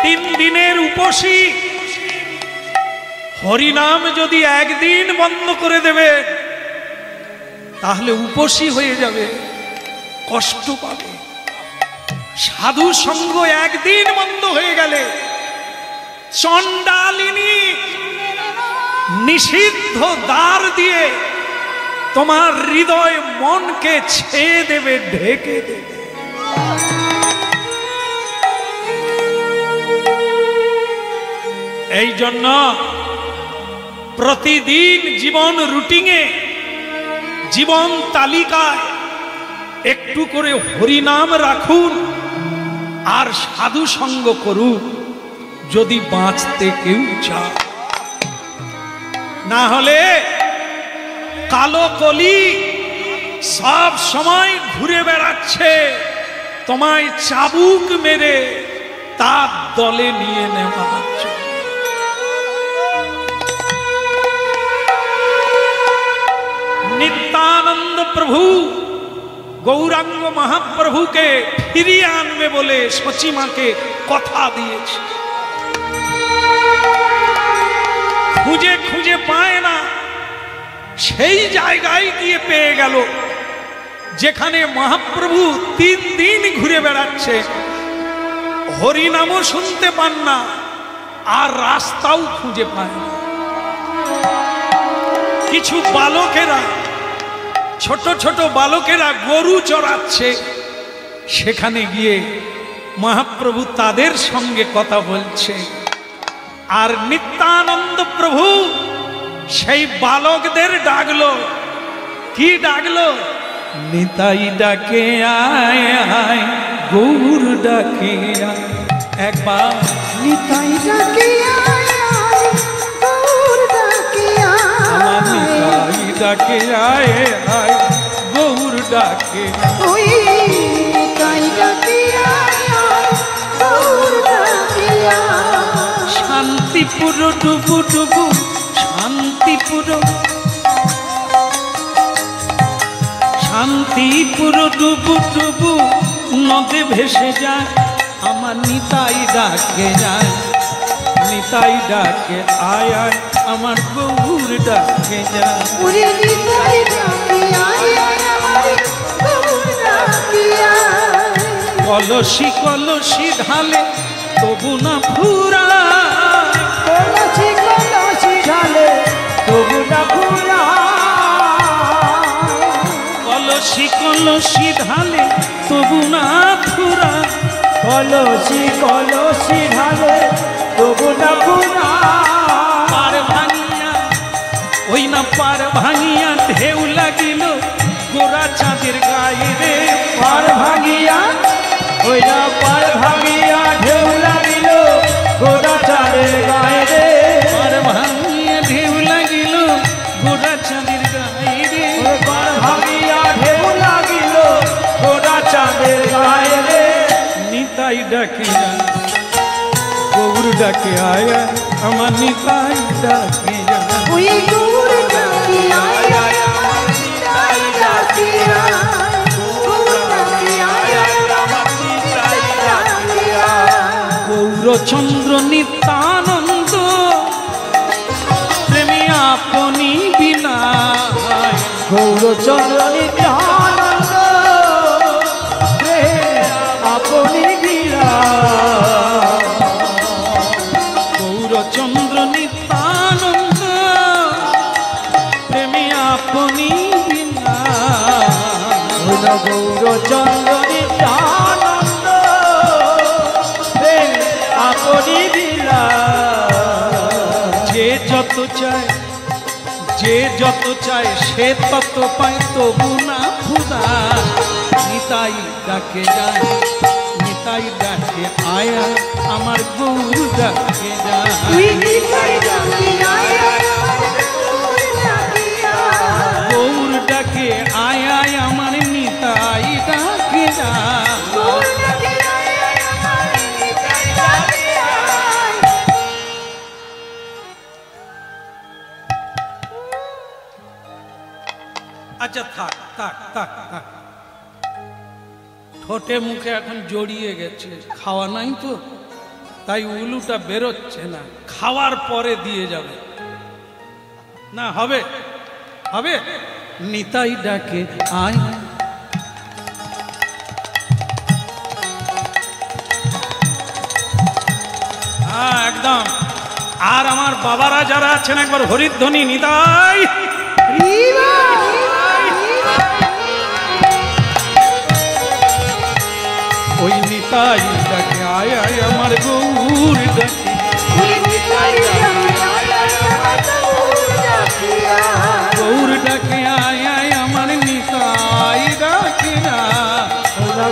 3 দিনের উপসী। হরিনাম যদি একদিন বন্ধ করে দেবে তাহলে উপসী হয়ে যাবে, কষ্ট পাবে। সাধু সঙ্গ একদিন বন্ধ হয়ে গেলে চণ্ডালিনী নিষিদ্ধ দ্বার দিয়ে তোমার হৃদয় মনকে ছেয়ে দেবে, ঢেকে দেবে। এই জন্য প্রতিদিন জীবন রুটিনে, জীবন তালিকায় একটু করে হরিনাম রাখুন আর সাধু সঙ্গ করুন, যদি বাঁচতে কেউ চায়। না হলে কালো কলি সব সময় ঘুরে বেড়াচ্ছে, তোমায় চাবুক মেরে তার দলে নিয়ে নেওয়া হচ্ছে। নিত্যানন্দ প্রভু গৌরাঙ্গ মহাপ্রভুকে ফিরিয়ে আনবে বলে সচিমাকে কথা দিয়েছে। খুঁজে খুঁজে পায় না, সেই জায়গায় গিয়ে পেয়ে গেল যেখানে মহাপ্রভু 3 দিন ঘুরে বেড়াচ্ছে, হরিনামও শুনতে পান না, আর রাস্তাও খুঁজে পায় না। কিছু বালকেরা, ছোট ছোট বালকেরা গরু চড়াচ্ছে, সেখানে গিয়ে মহাপ্রভু তাদের সঙ্গে কথা বলছে। আর নিত্যানন্দ প্রভু সেই বালকদের ডাকলো। কি ডাকলো? নিতাই ডাকে আয় আয়, গৌর ডাকে আয়। একবার নিতাই ডাকে আয় আয়, গৌর ডাকে আয়। আমার নিতাই ডাকে আয় আয়, গৌর ডাকে। ওই নিতাই ডাকে আয় আয়, গৌর ডাকে আয়। শান্তিপুর ডুবু ডুবু, শান্তিপুর শান্তিপুর ডুবু ডুবু নদে ভেসে যায়, আমার নিতাই ডাকে যায়, নিতাই ডাকে আয় আয়, আমার গৌর ডাকে যায়। ওরে নিতাই ডাকে আয় আয়, আমার গৌর ডাকে আয়। কলসি কলসি ঢালে তবু না ফুরায়, কলসি কলসি ঢালে তবু না ফুরায়, কলসি কলসি ঢালে তবু না ফুরায়, কলসি কলসি ঢালে তবু না ফুরায়। পার ভাঙিয়া ওই না পার ভাঙিয়া ঢেউ লাগিল গোরা চাঁদের গায়ে রে, পার ভাঙিয়া ওই না পার ভাঙিয়া ঢেউ লাগিল গোরা চাঁদের গায়ে রে, পার ভাঙিয়া ঢেউ লাগিল গোরা চাঁদের গায়ে রে, ওই পার ভাঙিয়া ঢেউ লাগিল গোরা চাঁদের গায়ে রে। নিতাই ডাকে যায়, গৌর ডাকে আয় আয়, আমার নিতাই ডাকে যায়। ওই গৌর ডাকে আয় আয়, আমার নিতাই ডাকে আয়। গৌর ডাকে আয় আয়, আমার নিতাই ডাকে আয়। গৌরচন্দ্র নিত্যানন্দ প্রেমী আপনি বিনায়, গৌরচন্দ্র নিত্যানন্দ আপনি বিরাজ, গৌরচন্দ্র নিত্যানন্দ প্রেমী আপনি বিনায়, গৌরচন্দ্র নিত্যানন্দ আপনি বিরাজ। যে যত চায়, যে যত চায় সে তত পায় তবু না ক্ষুধা, নিতাই ডাকে যায়, নিতাই ডাকে আয় আয়, আমার গৌর ডাকে যায়। ওই নিতাই ডাকে আয় আয়, আমার গৌর ডাকে আয়। গৌর ডাকে আয় আয়, আমার নিতাই ডাকে যায়। গৌর ডাকে আয় আয়, আমার নিতাই ডাকে আয়। আচ্ছা থাক থাক থাক থাক, ঠোঁটে মুখে এখন জড়িয়ে গেছে, খাওয়া নাই তো তাই উলুটা বেরোচ্ছে না, খাওয়ার পরে দিয়ে যাবে না, হবে হবে। নিতাই ডাকে আয়, হ্যাঁ একদম। আর আমার বাবারা যারা আছেন একবার হরিধ্বনি নিতাই, রিবা, ওই নিতাই ডাকে আয় আয়, আমার গৌর ডাকে, ওই নিতাই ডাকে আয় আয়, আমার গৌর ডাকে আয়। গৌর ডাকে আয় আয়, আমার নিতাই ডাকে যায়।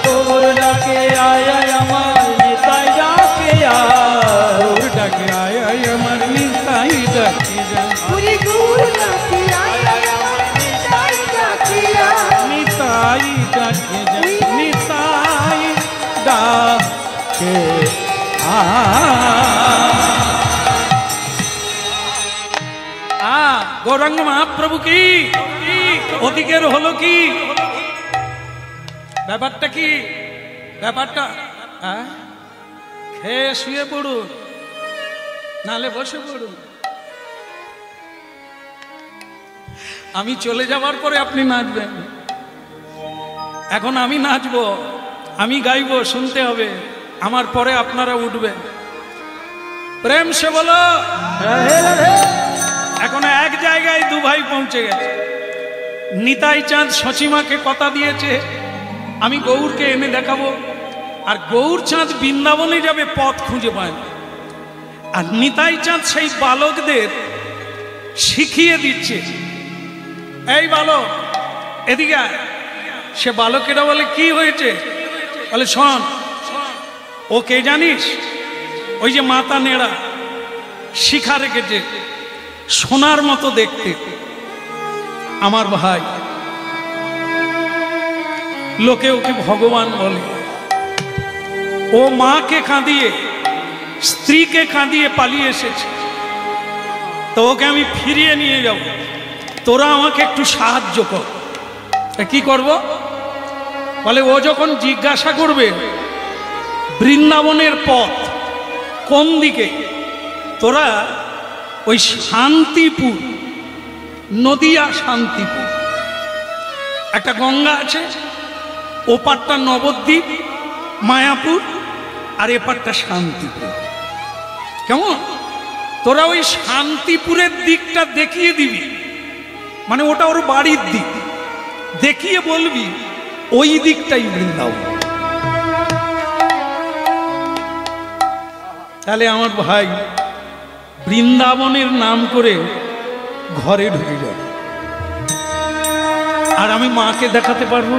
গৌর ডাকে আয় আয়, আমার নিতাই ডাকে আয়, গৌর ডাকে আয় আয়, আমার নিতাই ডাকে যায়। ওরে গৌর ডাকে আয় আয়, আমার নিতাই ডাকে আয়। নিতাই ডাকে যায়, নিতাই ডাকে গৌরাঙ্গ মহাপ্রভু কি ওদিকের হলো কি ব্যাপারটা কি ব্যাপারটা খেয়ে শুয়ে পড়ুন নালে বসে পড়ুন আমি চলে যাওয়ার পরে আপনি নাচবেন এখন আমি নাচবো আমি গাইবো শুনতে হবে আমার পরে আপনারা উঠবেন প্রেম সে বলো এখন এক জায়গায় দু ভাই পৌঁছে গেছে নিতাই চাঁদ সচিমাকে কথা দিয়েছে আমি গৌরকে এনে দেখাবো আর গৌর চাঁদ বৃন্দাবনে যাবে পথ খুঁজে পায় আর নিতাই চাঁদ সেই বালকদের শিখিয়ে দিচ্ছে এই বালক এদিকে আয় সে বালকেরা বলে কি হয়েছে বলে শোন ও কে জানিস ওই যে মাথা নেড়া শিখা রেখেছে সোনার মতো দেখতে আমার ভাই লোকে ওকে ভগবান বলে ও মাকে কাঁদিয়ে স্ত্রীকে কাঁদিয়ে পালিয়ে এসেছে তো ওকে আমি ফিরিয়ে নিয়ে যাব তোরা আমাকে একটু সাহায্য কর কি করব? বলে ও যখন জিজ্ঞাসা করবে বৃন্দাবনের পথ কোন দিকে, তোরা ওই শান্তিপুর, নদিয়া শান্তিপুর, একটা গঙ্গা আছে, ওপারটা নবদ্বীপ মায়াপুর আর এপারটা শান্তিপুর। কেমন? তোরা ওই শান্তিপুরের দিকটা দেখিয়ে দিবি, মানে ওটা ওর বাড়ির দিক, দেখিয়ে বলবি ওই দিকটাই বৃন্দাবন। তাহলে আমার ভাই বৃন্দাবনের নাম করে ঘরে ঢুকে যাবে, আর আমি মাকে দেখাতে পারবো,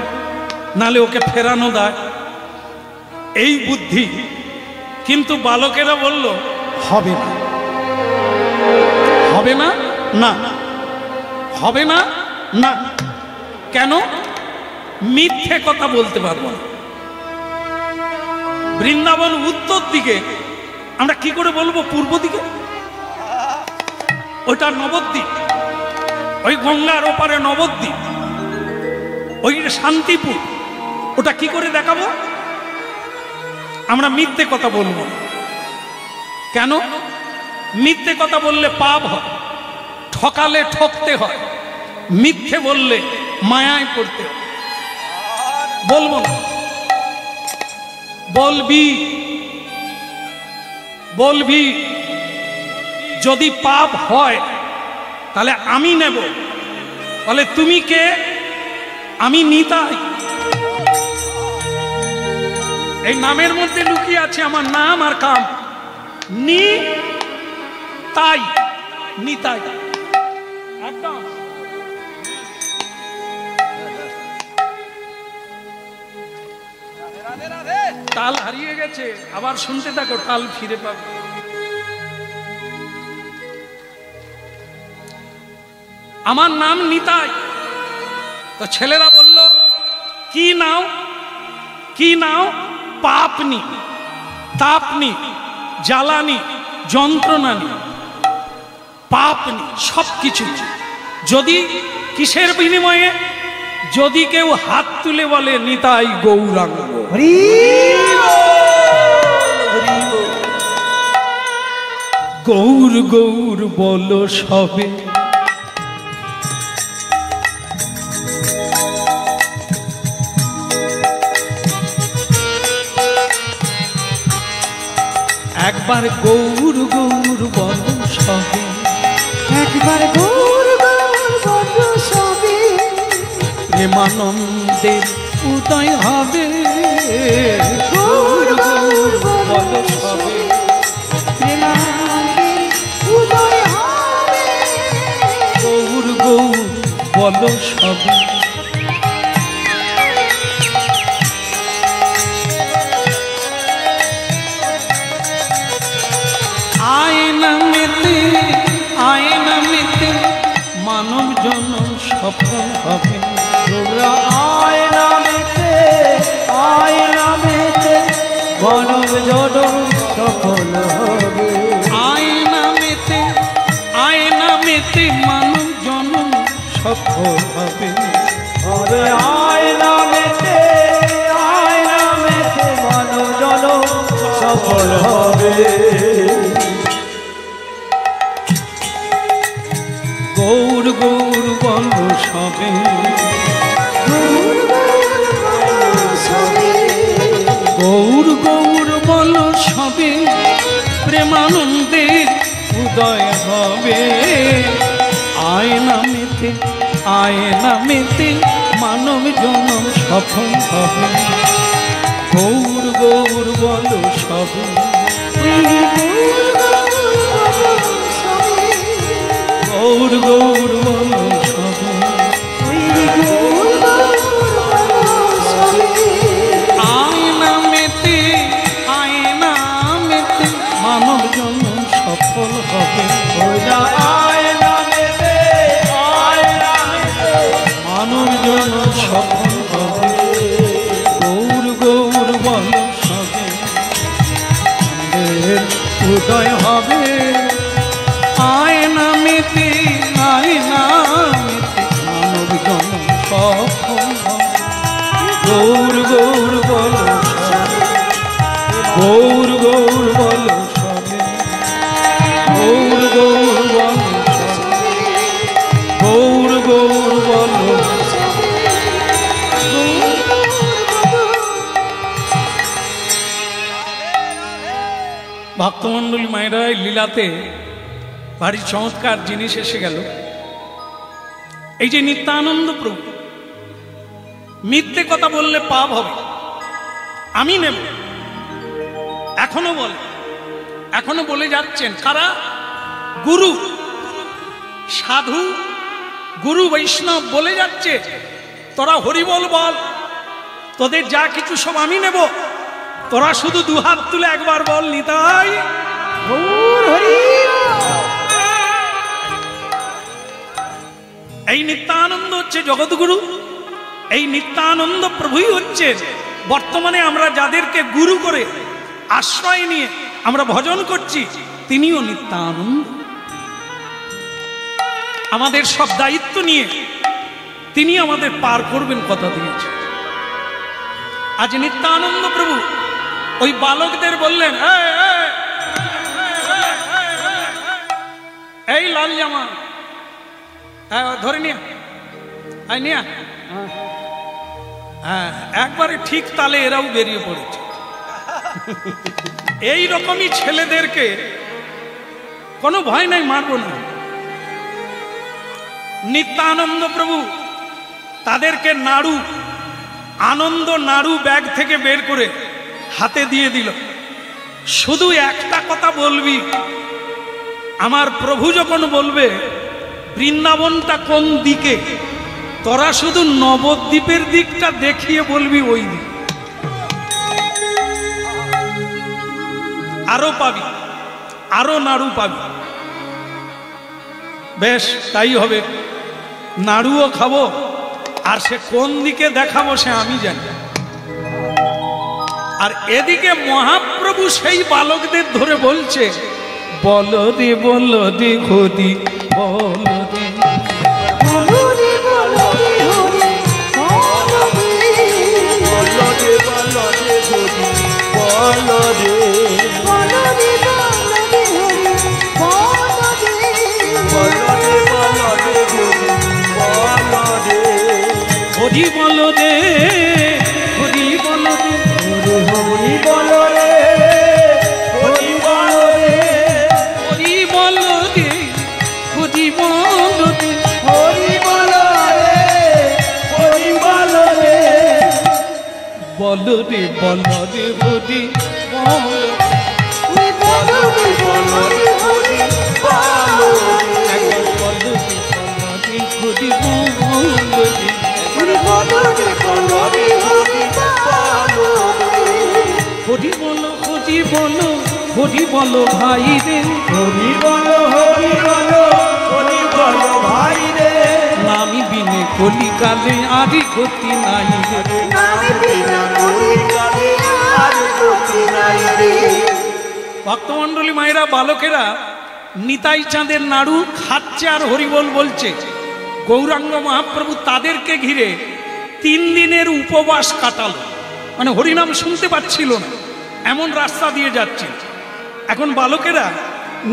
নালে ওকে ফেরানো দেয়, এই বুদ্ধি। কিন্তু বালকেরা বলল হবে না, হবে না, না হবে না, না। কেন? মিথ্যে কথা বলতে পারবো না। বৃন্দাবন উত্তর দিকে, আমরা কি করে বলবো পূর্ব দিকে? ওইটা নবদ্বীপ, ওই গঙ্গার ওপারে নবদ্বীপ, ওই শান্তিপুর, ওটা কি করে দেখাবো? আমরা মিথ্যে কথা বলবো। কেন? মিথ্যে কথা বললে পাপ হয়, ঠকালে ঠকতে হয়, মিথ্যে বললে মায়ায় পড়তে হয়। বলবো না। বলবি, বলবি যদি পাপ হয় তাহলে আমি নেব। বলে তুমি কে? আমি নিতাই। এই নামের মধ্যে লুকিয়ে আছে আমার নাম আর কাম। নি তাই, নিতাই, একদম। তাল হারিয়ে গেছে, আবার শুনতে থাকো, তাল ফিরে পাবে। আমার নাম নিতাই। তো ছেলেরা বলল কি নাও? কি নাও? পাপনি, তাপনি, জ্বালানি, যন্ত্রণানি, পাপনি, সবকিছু। যদি কিসের বিনিময়ে? যদি কেউ হাত তুলে বলে নিতাই গৌরাঙ্গ, গৌর গৌর বলো সবে, একবার গৌর গৌর বলো সবে, একবার গৌর গৌর বলো সবে, প্রেমানন্দের উদয় হবে। গৌর গৌর বলো সবে, প্রেমানন্দের উদয় হবে। গৌর গৌর বলো সবে, আয়না মেতে মানব জনম সফল হবে। আয়না মেতে, আয়না মেতে মানব জনম সফল হবে। আয়না মেতে, আয়না মেতে মানব জনম সফল হবে। আয়না মেতে, আয়না মেতে মানব জনম সফল হবে। গৌর গৌর বলো সবে, গৌর গৌর বলো সবে, প্রেমানন্দের উদয় হবে। আয়না মেতে, আয়না মেতে মানব জনম সফল হবে। গৌর গৌর বলো সবে, গৌর গৌর বলো সবে। আয়না মেতে, আয়না মেতে মানব জনম সফল হবে। আয়না মেতে, আয়না মেতে মানব জনম সফল হবে। গৌর গৌর বলো সবে, আমাদের উদয় হবে। আয়না মেতে, আয়না মেতে মানব জনম সফল গৌর গৌর বলো সবে, গৌর গৌর বলো সবে, গৌর গৌর বলো সবে, গৌর গৌর বলো। ভক্তমণ্ডলী মায়েরা লীলাতে ভারী চমৎকার জিনিস এসে গেল। এই যে নিত্যানন্দ প্রভু মিথ্যে কথা বললে পাপ হবে, আমি নেব, এখনো বলে, এখনো বলে যাচ্ছেন কারা? গুরু সাধু গুরু বৈষ্ণব বলে যাচ্ছে তোরা হরিবল বল, তোদের যা কিছু সব আমি নেব, তোরা শুধু দুহাত তুলে একবার বল নিতাই গৌর হরি। এই নিত্যানন্দ হচ্ছে জগৎগুরু, এই নিত্যানন্দ প্রভুই হচ্ছে বর্তমানে আমরা যাদেরকে গুরু করে আশ্রয় নিয়ে আমরা ভজন করছি, তিনিও নিত্যানন্দ। আমাদের সব দায়িত্ব নিয়ে তিনি আমাদের পার করবেন কথা দিয়েছে। আজ নিত্যানন্দ প্রভু ওই বালকদের বললেন, এই লাল জামা ধরে নিয়া, নিয়া। হ্যাঁ, একবারে ঠিক তালে এরাও বেরিয়ে পড়েছে। এই রকমই ছেলেদেরকে কোনো ভয় নাই, মারবো না। নিত্যানন্দ প্রভু তাদেরকে নাড়ু, আনন্দ নাড়ু ব্যাগ থেকে বের করে হাতে দিয়ে দিল। শুধু একটা কথা বলবি, আমার প্রভু যখন বলবে বৃন্দাবনটা কোন দিকে, তোরা শুধু নবদ্বীপের দিকটা দেখিয়ে বলবি ওই দিক, আরো পাবি, আরো নাড়ু পাবি। বেশ তাই হবে, নাড়ুও খাবো, আর সে কোন দিকে দেখাবো সে আমি জানি। আর এদিকে মহাপ্রভু সেই বালকদের ধরে বলছে, বলো রে বলো রে খোদি, বলো রে বলো রে বলো রে হরি, বলো রে বলো রে বলো রে হরি, বলো রে বলো রে বলো রে হরি, বলো রে বলো রে বলো রে হরি, বলো রে হরি বলো রে, হরি বলো রে, হরি বলো রে, হরি বলো রে, হরি বলো রে, হরি বলো রে, হরি বলো রে, হরি বলো রে, বলো রে বলো রে হরি বলো। রে বলো রে বলো রে হরি, বলো রে বলো রে বলো রে হরি বলো রে, রে বলো রে বলো রে হরি, বলো রে হরি বলো, হরি বলো, হরি বলো ভাই রে, হরি বলো, হরি বলো, হরি বলো ভাই রে, নামি বিনে কলিকালে আরি গতি নাই রে। নামে বিনা কলিকালে আর গতি নাই রে। ভক্তমণ্ডলী মায়েরা, বালকেরা নিতাই চাঁদের নাড়ু খাচ্ছে আর হরিবল বলছে। গৌরাঙ্গ মহাপ্রভু তাদেরকে ঘিরে 3 দিনের উপবাস কাটালো, মানে হরিনাম শুনতে পাচ্ছিল না, এমন রাস্তা দিয়ে যাচ্ছে। এখন বালকেরা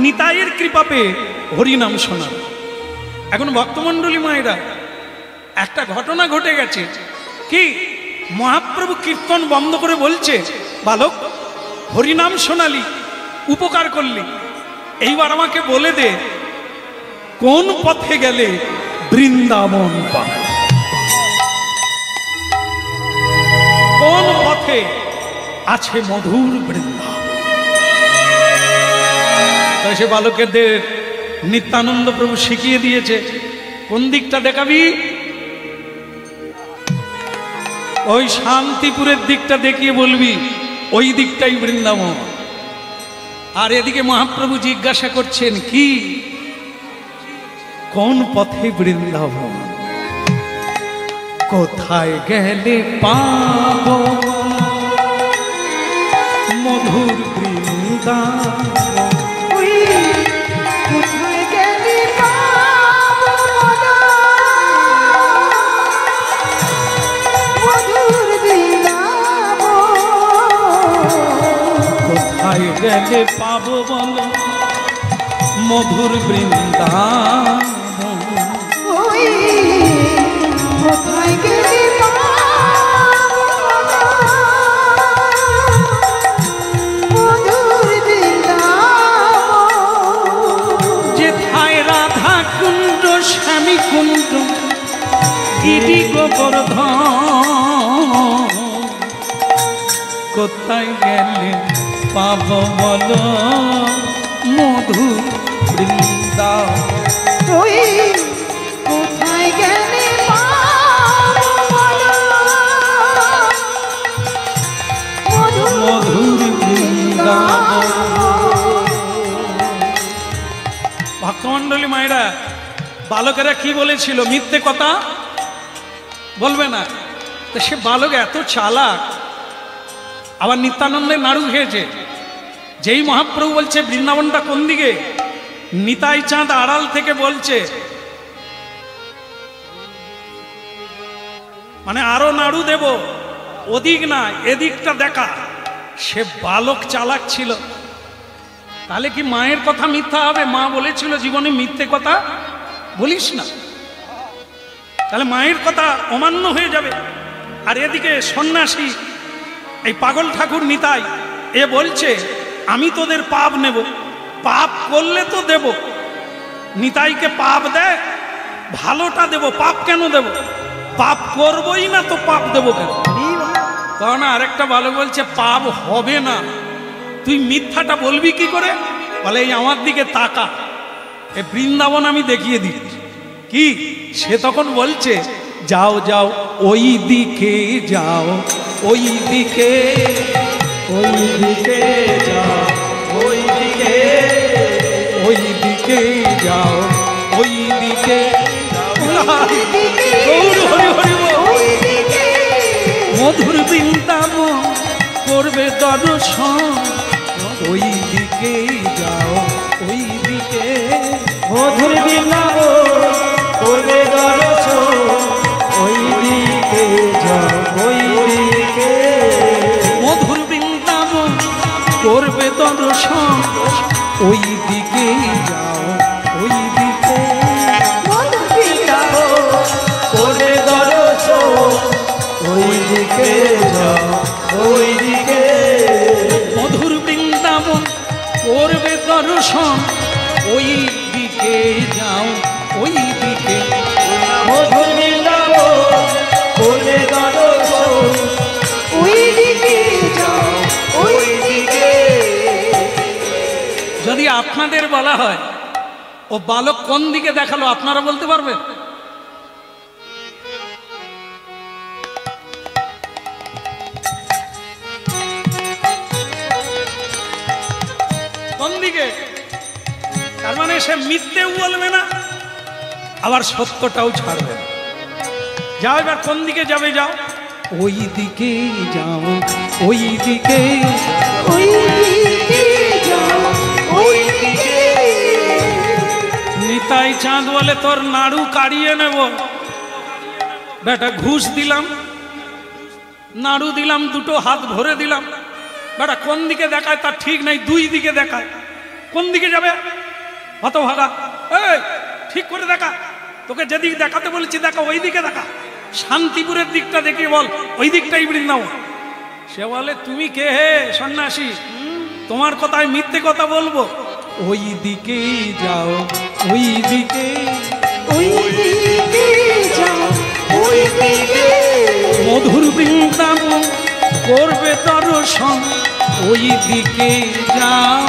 নিতাইয়ের কৃপা পেয়ে হরিনাম শোনাল। এখন ভক্তমণ্ডলী মায়েরা, একটা ঘটনা ঘটে গেছে কি, মহাপ্রভু কীর্তন বন্ধ করে বলছে, বালক হরিনাম শোনালি, উপকার করলি, এইবার আমাকে বলে দে কোন পথে গেলে বৃন্দাবন পাবে, কোন পথে আছে মধুর বৃন্দাবন। তাই সে বালকেদের নিত্যানন্দ প্রভু শিখিয়ে দিয়েছে, কোন দিকটা দেখাবি, ওই শান্তিপুরের দিকটা দেখিয়ে বলবি ওই দিকটাই বৃন্দাবন। আর এদিকে মহাপ্রভু জিজ্ঞাসা করছেন কি, কোন পথে বৃন্দাবন, কোথায় গেলে পাবো মধুর বৃন্দাবন। ওই কোথায় গেলে পাবো মধুর কোথায় গেলে পাবো বলো মধুর বৃন্দাবন? ওই কোথায় গেলে মধুর বৃন্দাবন? যেথায় রাধা কুণ্ড স্বামী কুণ্ড গিরি গোবর্ধন, কোথায় গেলে পাবো বলো মধুর বৃন্দাবন? ওই কোথায় গেলে পাবো বলো মধুর বৃন্দাবন। ভক্তমণ্ডলী মায়েরা, বালকেরা কি বলেছিল? মিথ্যে কথা বলবে না। তো সে বালক এত চালাক, আবার নিত্যানন্দের নাড়ু খেয়েছে। যেই মহাপ্রভু বলছে বৃন্দাবনটা কোন দিকে, নিতাই চাঁদ আড়াল থেকে বলছে, মানে আরো নাড়ু দেব, ওদিক না এদিকটা দেখা। সে বালক চালাক ছিল। তাহলে কি মায়ের কথা মিথ্যা হবে? মা বলেছিল জীবনে মিথ্যে কথা বলিস না, তাহলে মায়ের কথা অমান্য হয়ে যাবে। আর এদিকে সন্ন্যাসী এই পাগল ঠাকুর নিতাই এ বলছে আমি তোদের পাপ নেব, পাপ করলে তো দেব। নিতাইকে পাপ দেয়, ভালোটা দেব, পাপ কেন দেব? পাপ করবই না তো পাপ দেব কেন? কারণ আরেকটা বালক বলছে পাপ হবে না, তুই মিথ্যাটা বলবি কি করে? বলে এই আমার দিকে তাকা, এ বৃন্দাবন আমি দেখিয়ে দিচ্ছি। কি? সে তখন বলছে যাও যাও ওই দিকে যাও, ওই দিকে, ওই দিকে যাও, ওই দিকে, ওই দিকে যাও, ওই দিকে। মধুর বৃন্দাবন করবে দর্শন, ওই দিকে যাও, ওই দিকে। মধুর বৃন্দাবন করবে দর্শন, ওই দিকে যাও, ওই দিকে। মধুর বৃন্দাবন করবে দর্শন, ওই দিকে যাও, ওই দিকে। মধুর বৃন্দাবন করবে দর্শন, ওই দিকে যাও, ওই দিকে। মধুর বৃন্দাবন করবে দর্শন, ওই দিকে যাও, ওই দিকে। মধুর বৃন্দাবন করবে দর্শন, ওই দিকে যাও, ওই দিকে। যদি আপনাদের বলা হয় ও বালক কোন দিকে দেখালো, আপনারা বলতে পারবেন? কোন দিকে? তার মানে সে মিথ্যেও বলবে না, আবার সত্যটাও ছাড়বে না। যাও এবার কোন দিকে যাবে? যাও ওই দিকে যাও, ওই দিকে। ওই দিকে যাও, ওই দিকে। নিতাই চাঁদ বলে তোর নাড়ু কাড়িয়ে নেব। বেটা ঘুষ দিলাম, নাড়ু দিলাম, দুটো হাত ভরে দিলাম। বেটা কোন দিকে দেখায় তার ঠিক নাই, দুই দিকে দেখায়। কোন দিকে যাবে হতভাগা? এই ঠিক করে দেখা, তোকে যেদিকে দেখাতে বলেছি দেখা, ওই দিকে দেখা। শান্তিপুরের দিকটা দেখে বল ওই দিকটাই বৃন্দাবন। সে বলে তুমি কে হে সন্ন্যাসী, তোমার কথায় মিথ্যে কথা বলবো? ওই দিকে যাও, ওই দিকে। ওই দিকে যাও, ওই দিকে। মধুর বৃন্দাবন করবে দর্শন, ওই দিকে যাও,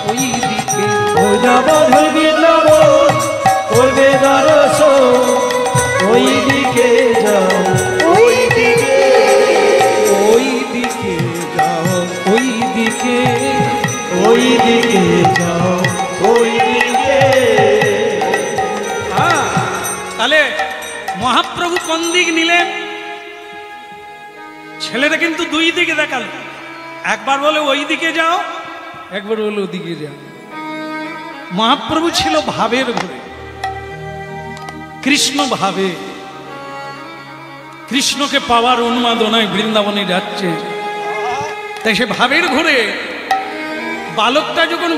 ওই দিকে। ওই যাব মধুর বৃন্দাবন করবে দর্শন, ওই দিকে যাও, ওই দিকে। ওই দিকে যাও, ওই দিকে। ওই দিকে যাও, ওই দিকে। তাহলে মহাপ্রভু কোন দিক নিলেন? ছেলেটা কিন্তু দুই দিকে দেখাল। একবার বলে ওই দিকে যাও, একবার বলে ওদিকে যাও। মহাপ্রভু ছিল ভাবের ঘরে, কৃষ্ণ ভাবে, কৃষ্ণকে পাওয়ার উন্মাদনায় বৃন্দাবনে যাচ্ছে। তাই সে ভাবের ঘরে বালকটা যখন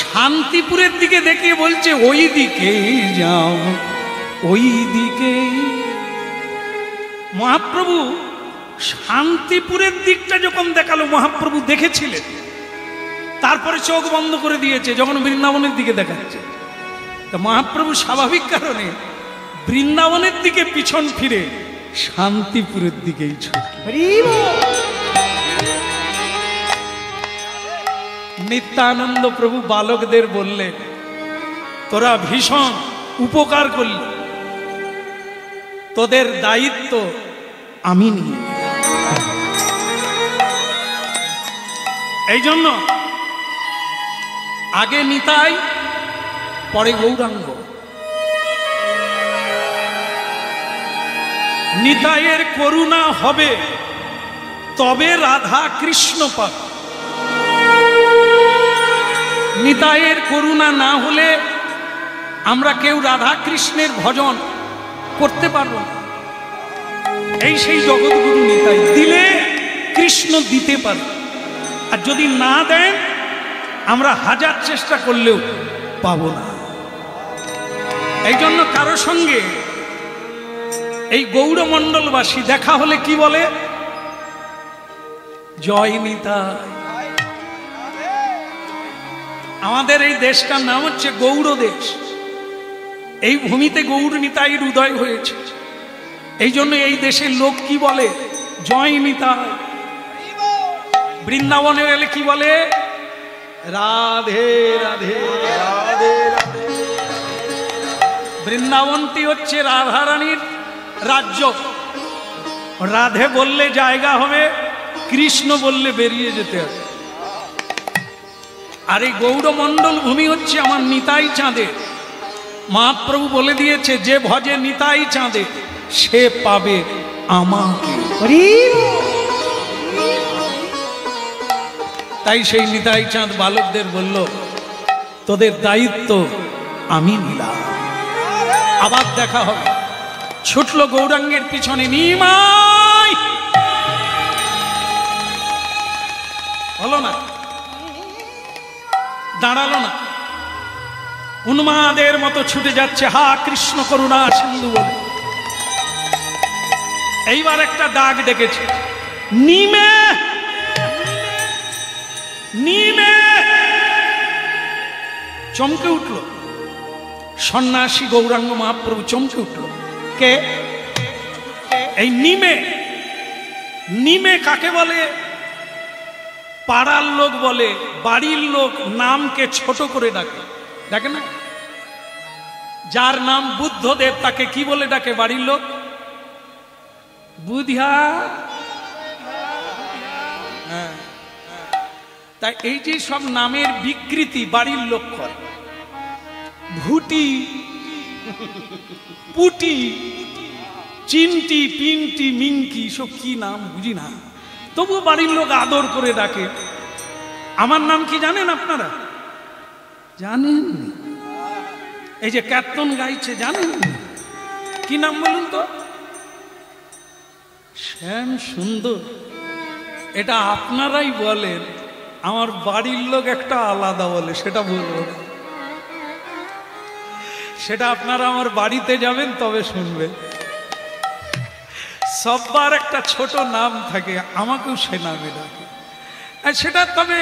শান্তিপুরের দিকে দেখিয়ে বলছে ওই দিকে যাও, ওই দিকে, মহাপ্রভু শান্তিপুরের দিকটা যখন দেখালো মহাপ্রভু দেখেছিলেন, তারপরে চোখ বন্ধ করে দিয়েছে যখন বৃন্দাবনের দিকে দেখাচ্ছে। তা মহাপ্রভু স্বাভাবিক কারণে বৃন্দাবনের দিকে পিছন ফিরে শান্তিপুরের দিকেই নিত্যানন্দ প্রভু বালকদের বললেন, তোরা ভীষণ উপকার করলি, তোদের দায়িত্ব আমি নিয়ে। এই জন্য আগে নিতাই, পরে গৌরাঙ্গ। নিতাইয়ের করুণা হবে তবে রাধা কৃষ্ণ পাবে। নিতাইয়ের করুণা না হলে আমরা কেউ রাধা কৃষ্ণের ভজন করতে পারব না। এই সেই জগৎগুরু নিতাই, দিলে কৃষ্ণ দিতে পারে, আর যদি না দেন আমরা হাজার চেষ্টা করলেও পাবো না। এই জন্য কারো সঙ্গে এই গৌরমণ্ডলবাসী দেখা হলে কি বলে? জয় নিতাই। আমাদের এই দেশটার নাম হচ্ছে গৌর দেশ। এই ভূমিতে গৌর নিতাইয়ের উদয় হয়েছে। এই জন্য এই দেশের লোক কি বলে? জয় নিতাই। বৃন্দাবনে এলে কি বলে? রাধে রাধে রাধে রাধে। বৃন্দাবনটি হচ্ছে রাধারানীর রাজ্য। রাধে বললে জায়গা হবে, কৃষ্ণ বললে বেরিয়ে যেতে হবে। আর এই গৌরমণ্ডল ভূমি হচ্ছে আমার নিতাই চাঁদে। মহাপ্রভু বলে দিয়েছে, যে ভজে নিতাই চাঁদে সে পাবে আমাকে। তাই সেই নিতাই চাঁদ বালকদের বলল, তোদের দায়িত্ব আমি নিলাম, আবার দেখা হবে। ছুটলো গৌরাঙ্গের পিছনে, নিমাই। হলো না, দাঁড়ালো না, উন্মাদের মতো ছুটে যাচ্ছে, হা কৃষ্ণ করুণা সিন্ধু বলে। এইবার একটা ডাক ডেকেছে, নিমে নিমে। চমকে উঠল সন্ন্যাসী গৌরাঙ্গ মহাপ্রভু, চমকে উঠল। কে এই নিমে? নিমে কাকে বলে? পাড়ার লোক বলে, বাড়ির লোক নামকে ছোট করে ডাকে। ডাকে না? যার নাম বুদ্ধদেব তাকে কি বলে ডাকে বাড়ির লোক? বুধিয়া। হ্যাঁ, তাই এই যে সব নামের বিকৃতি বাড়ির লোক করে, ভুটি, পুটি, চিনটি, পিনটি, মিঙ্কি, সব কি নাম বুঝি না, তবু বাড়ির লোক আদর করে ডাকে। আমার নাম কি জানেন আপনারা? জানেন? এই যে কীর্তন গাইছে, জানেন কি নাম বলুন তো? শ্যাম সুন্দর। এটা আপনারাই বলেন, আমার বাড়ির লোক একটা আলাদা বলে, সেটা বলবো না। সেটা আপনারা আমার বাড়িতে যাবেন তবে শুনবেন। সববার একটা ছোট নাম থাকে, আমাকেও সে নামে ডাকে। আর সেটা তবে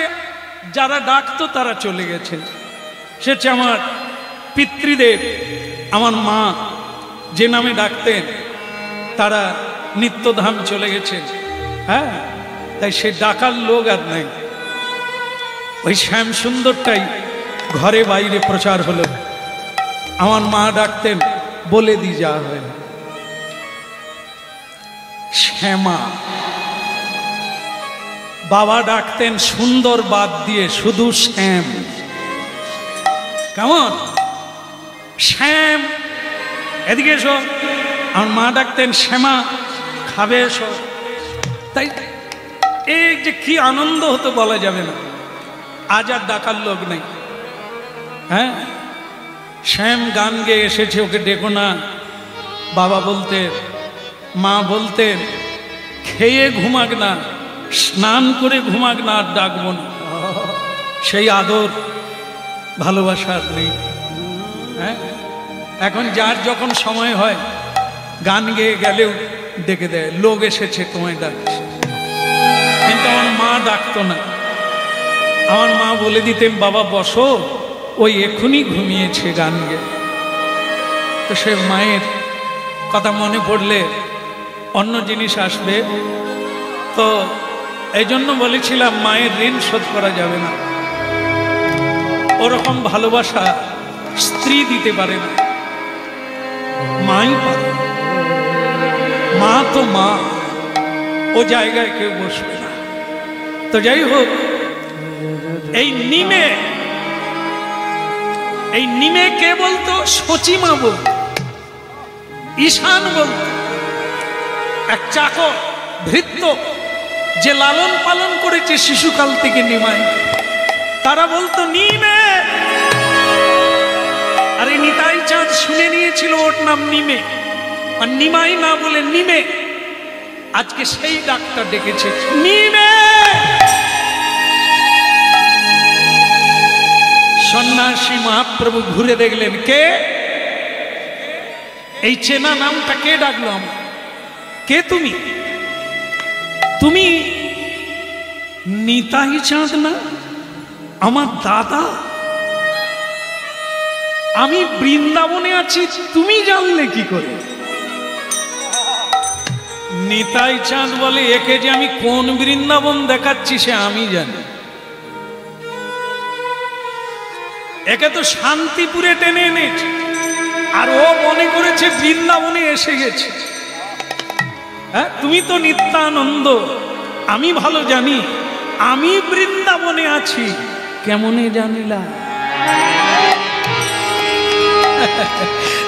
যারা ডাকতো তারা চলে গেছে। সে হচ্ছে আমার পিতৃদেব, আমার মা যে নামে ডাকতেন তারা নিত্যধাম চলে গেছেন। হ্যাঁ, তাই সে ডাকার লোক আর নাই। ওই শ্যাম সুন্দরটাই ঘরে বাইরে প্রচার হলো। আমার মা ডাকতেন, বলে দি যা হয়, শ্যামা। বাবা ডাকতেন সুন্দর বাদ দিয়ে শুধু শ্যাম। কেমন? শ্যাম, এদিকে এসো। আমার মা ডাকতেন শ্যামা, খাবে এসো। তাই এই যে কি আনন্দ হতো বলা যাবে না। আজ আর ডাকার লোক নেই। হ্যাঁ, শ্যাম গান গেয়ে এসেছে, ওকে ডেকো না। বাবা বলতেন, মা বলতেন, খেয়ে ঘুমাক না, স্নান করে ঘুমাক না, আর ডাকবো না। সেই আদর ভালোবাসা আর নেই। হ্যাঁ, এখন যার যখন সময় হয় গান গেয়ে গেলেও ডেকে দেয়, লোক এসেছে তোমায় ডাকছে। কিন্তু আমার মা ডাকতো না। আমার মা বলে দিতেন, বাবা বসো, ওই এখনই ঘুমিয়েছে গান গেয়ে। তো সে মায়ের কথা মনে পড়লে অন্য জিনিস আসবে, তো এই জন্য বলেছিলাম মায়ের ঋণ শোধ করা যাবে না। ওরকম ভালোবাসা স্ত্রী দিতে পারে না, মাই পারে। মা তো মা, ও জায়গায় কেউ বসবে না। তো যাই হোক, এই নিমে কে বলতো? সচিমা বলতো, ঈশান বলতো। এক চাকর ভৃত্য যে লালন পালন করেছে শিশুকাল থেকে নিমাই, তারা বলতো নিমে। আরে নিতাই চাঁদ শুনে নিয়েছিল ওর নাম নিমে, আর নিমাই না বলে নিমে। আজকে সেই ডাক্তার ডেকেছে নিমে। সন্ন্যাসী মহাপ্রভু ঘুরে দেখলেন, কে এই চেনা নামটা কে ডাকলো আমার? কে তুমি? তুমি নিতাই চাঁদ না, আমার দাদা? আমি বৃন্দাবনে আছি, তুমি জানলে কি করে? নিতাই চাঁদ বলে, একে যে আমি কোন বৃন্দাবন দেখাচ্ছি সে আমি জানি। একে তো শান্তিপুরে টেনে এনেছে, আর ও মনে করেছে বৃন্দাবনে এসে গেছে। হ্যাঁ, তুমি তো নিত্যানন্দ, আমি ভালো জানি আমি বৃন্দাবনে আছি। কেমনে জানিলা?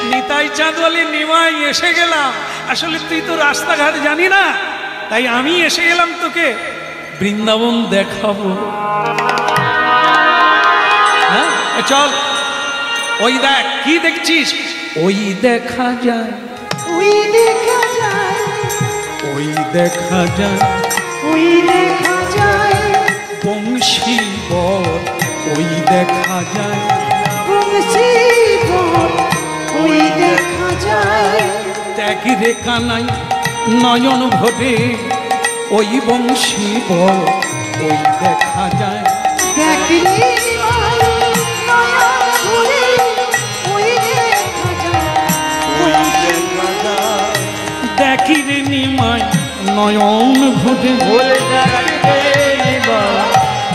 নিতাই চাঁদ বলে, নিমাই এসে গেলাম। আসলে তুই তো রাস্তাঘাট জানি না, তাই আমি এসে গেলাম তোকে বৃন্দাবন দেখাবো। হ্যাঁ, চল। ওই দেখ, কি দেখছিস? ওই দেখা যায়, ওই দেখা যায়, ওই দেখা যায়, ওই দেখা যায়, বংশী বর, ওই দেখা যায়, বংশী বর, ওই দেখা যায়। ত্যাগ রেখা নাই নয়ন ভরে, ওই বংশী বর, ওই দেখা যায়। দেখলি নিমাই নয়ন ভরে, ওই দেখা যায়, ওই দেখা যায়। দেখি রে নিমাই নয়ন ভরে,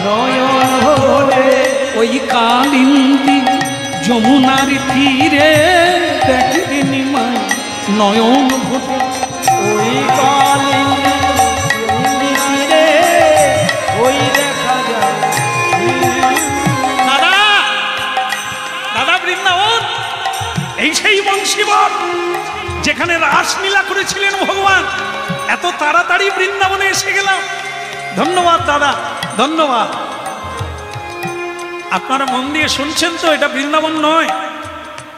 নয়ন ভরে ওই কালিন্দী যমুনার তীরে। দেখি রে নিমাই নয়ন ভরে, ওই কালিন্দীরে ওই দেখা যায়। দাদা, দাদা বৃন্দাবন, এই সেই বংশীবন যেখানে রাসলীলা করেছিলেন ভগবান। এত তাড়াতাড়ি বৃন্দাবনে এসে গেলাম। ধন্যবাদ দাদা, ধন্যবাদ। আপনারা মন দিয়ে শুনছেন তো? এটা বৃন্দাবন নয়।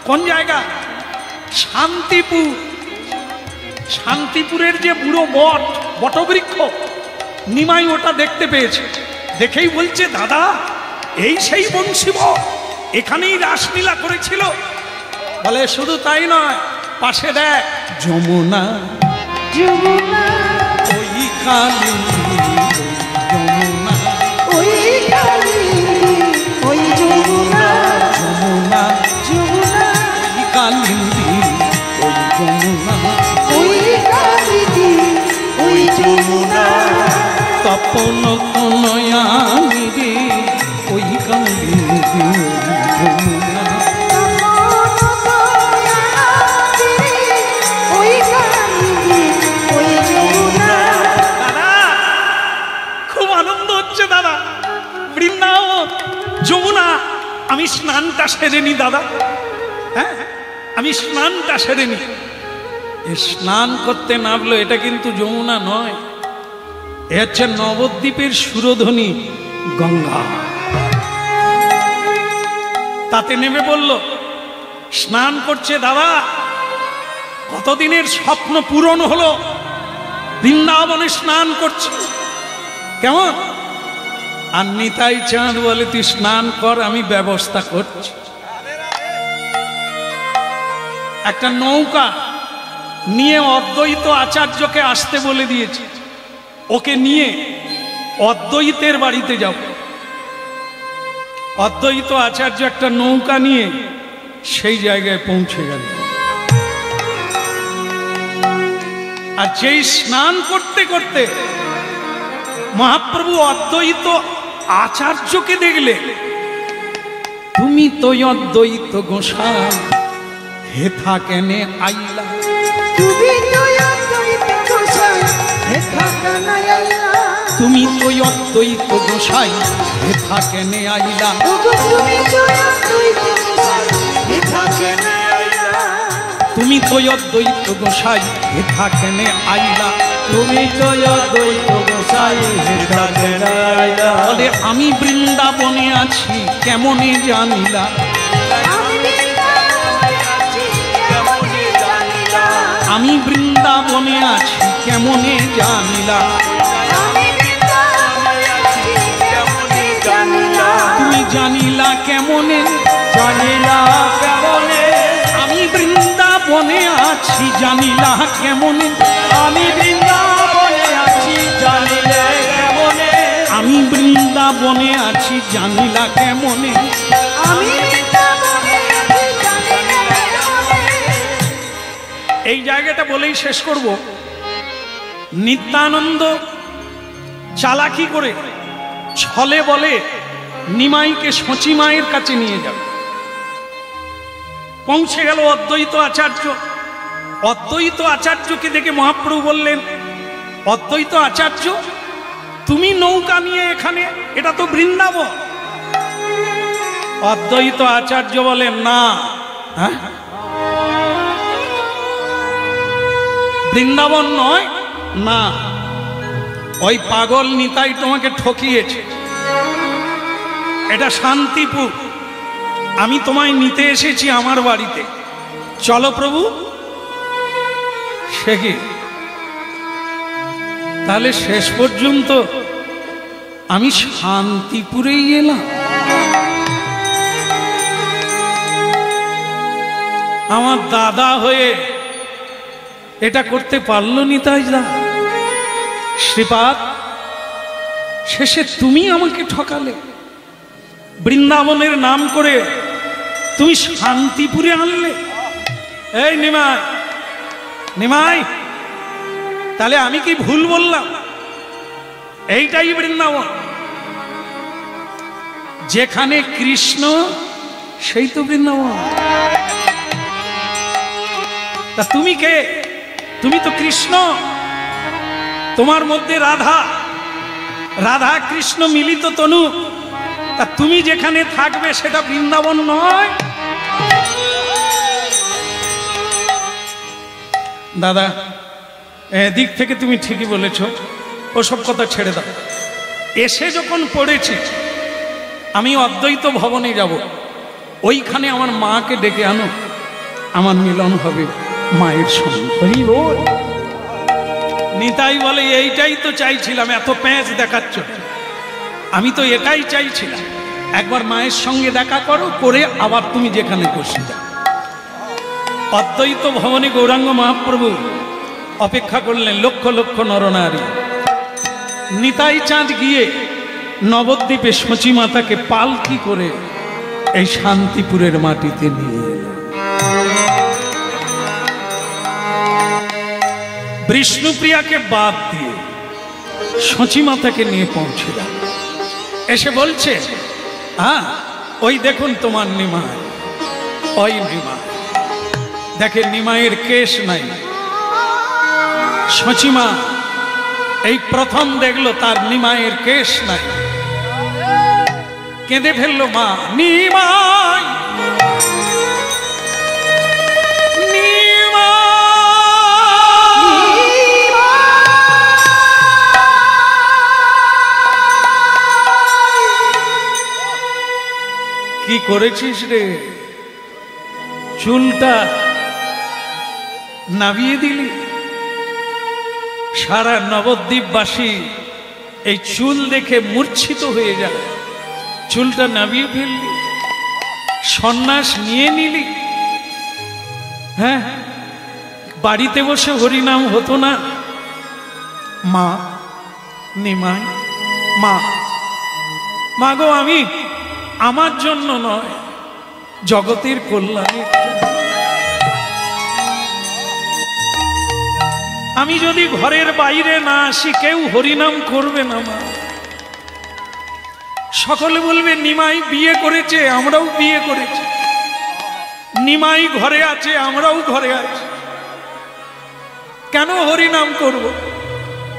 কোন জায়গা? শান্তিপুর। শান্তিপুরের যে বুড়ো বটবৃক্ষ, নিমাই ওটা দেখতে পেয়েছে। দেখেই বলছে, দাদা এই সেই বংশীবন, এখানেই রাসলীলা করেছিল। বলে শুধু তাই নয়, পাশে দেখ যমুনা, যমুনা, ওই কালিন্দী, যমুনা, ওই কালিন্দী, ওই যমুনা, যমুনা, যমুনা, ওই কালিন্দী, ওই যমুনা, ওই কালিন্দী, ওই যমুনা। তপন তনয়ামি রে, ওই কালিন্দী, ওই যমুনা। ওই কালিন্দী, ওই যমুনা। দাদা খুব আনন্দ হচ্ছে দাদা। বৃন্দাবন, যমুনা। আমি স্নানটা সেরে নি দাদা। হ্যাঁ, আমি স্নানটা সেরে নি। স্নান করতে নামলো, এটা কিন্তু যমুনা নয়, এ হচ্ছে নবদ্বীপের সুরধ্বনি গঙ্গা। তাতে নেমে বলল, স্নান করছে দাদা। কতদিনের স্বপ্ন পূরণ হলো, বৃন্দাবনে স্নান করছে। কেমন? আর নিতাই চাঁদ বলে তুই স্নান কর, আমি ব্যবস্থা করছি। একটা নৌকা নিয়ে অদ্বৈত আচার্যকে আসতে বলে দিয়েছে, ওকে নিয়ে অদ্বৈতের বাড়িতে যাও। অদ্বৈত আচার্য একটা নৌকা নিয়ে সেই জায়গায় পৌঁছে গেল। আর যেই স্নান করতে করতে মহাপ্রভু অদ্বৈত আচার্যকে দেখলে, তুমি তো অদ্বৈত গোসাই, হেথা কেনে আইলা, তুমি তো অদ্বৈত গোসাই, হেথা কেনে আইলা, তুমি তো অদ্বৈত গোসাই, হেথা কেনে আইলা, ওগো তুমি তো অদ্বৈত গোসাই, হেথা কেনে আইলা, তুমি তো অদ্বৈত গোসাই, হেথা কেনে আইলা, তুমি তো অদ্বৈত গোসাই, হেথা কেনে আইলা। বলে আমি বৃন্দাবনে আছি কেমনে জানিলা, আমি বৃন্দাবনে আছি, কেমনে জানিলা, আমি বৃন্দাবনে আছি কেমনে জানিলা, আমি বৃন্দাবনে আছি, কেমনে জানিলা, তুমি জানিলা কেমনে, জানিলা কেমনে, আমি বৃন্দাবনে আছি জানিলা কেমনে, আমি বৃন্দাবনে আছি জানিলে কেমনে, আমি বৃন্দাবনে আছি জানিলা কেমনে। আমি বৃন্দাবনে আছি, জানিলা কেমনে। এই জায়গাটা বলেই শেষ করব। নিত্যানন্দ চালাকি করে ছলে বলে নিমাইকে সচি মায়ের কাছে নিয়ে যাবে। পৌঁছে গেল অদ্বৈত আচার্য। অদ্বৈত আচার্যকে দেখে মহাপ্রভু বললেন, অদ্বৈত আচার্য তুমি নৌকা নিয়ে এখানে, এটা তো বৃন্দাবন। অদ্বৈত আচার্য বলেন না, হ্যাঁ বৃন্দাবন নয়, না ওই পাগল নিতাই তোমাকে ঠকিয়েছে, এটা শান্তিপুর, আমি তোমায় নিতে এসেছি আমার বাড়িতে, চলো প্রভু। সে কি, তাহলে শেষ পর্যন্ত আমি শান্তিপুরেই এলাম। আমার দাদা হয়ে এটা করতে পারলো নিতাই দা। শ্রীপাদ, শেষে তুমি আমাকে ঠকালে, বৃন্দাবনের নাম করে তুমি শান্তিপুরে আনলে। এই নিমাই, নিমাই, তাহলে আমি কি ভুল বললাম? এইটাই বৃন্দাবন, যেখানে কৃষ্ণ সেই তো বৃন্দাবন। তা তুমি কে? তুমি তো কৃষ্ণ, তোমার মধ্যে রাধা, রাধা কৃষ্ণ মিলিত তনু, তা তুমি যেখানে থাকবে সেটা বৃন্দাবন নয়। দাদা, এদিক থেকে তুমি ঠিকই বলেছ, ওসব কথা ছেড়ে দাও। এসে যখন পড়েছি আমি অদ্বৈত ভবনে যাব, ওইখানে আমার মাকে ডেকে আনো, আমার মিলন হবে মায়ের সঙ্গে। হরি বল। নিতাই বলে এইটাই তো চাইছিলাম, এত প্যাঁচ দেখাচ্ছ, আমি তো এটাই চাইছিলাম, একবার মায়ের সঙ্গে দেখা করো, করে আবার তুমি যেখানে বসে যাও। অদ্বৈত ভবনে গৌরাঙ্গ মহাপ্রভু অপেক্ষা করলেন, লক্ষ লক্ষ নরনারী। নিতাই চাঁদ গিয়ে নবদ্বীপে সচি মাতাকে পালকি করে এই শান্তিপুরের মাটিতে নিয়ে এলো। বিষ্ণুপ্রিয়াকে বাদ দিয়ে সচি মাতাকে নিয়ে পৌঁছলাম। এসে বলছে, হ্যাঁ ওই দেখুন তোমার নিমাই, ওই নিমাই। দেখে নিমাইয়ের কেশ নাই। সচিমা এই প্রথম দেখলো তার নিমাইয়ের কেশ নাই, কেঁদে ফেললো, মা নিমাই, কি করেছিস রে? চুলটা নাবিয়ে দিলি। সারা নবদ্বীপবাসী এই চুল দেখে মূর্ছিত হয়ে যায়, চুলটা নামিয়ে ফেললি, সন্ন্যাস নিয়ে নিলি। হ্যাঁ, বাড়িতে বসে হরিনাম হতো না? মা, নিমাই, মা, মা গো, আমি আমার জন্য নয়, জগতের কল্যাণের জন্য। আমি যদি ঘরের বাইরে না আসি কেউ হরিনাম করবে না মা। সকলে বলবে নিমাই বিয়ে করেছে, আমরাও বিয়ে করেছি, নিমাই ঘরে আছে, আমরাও ঘরে আছি, কেন হরিনাম করব?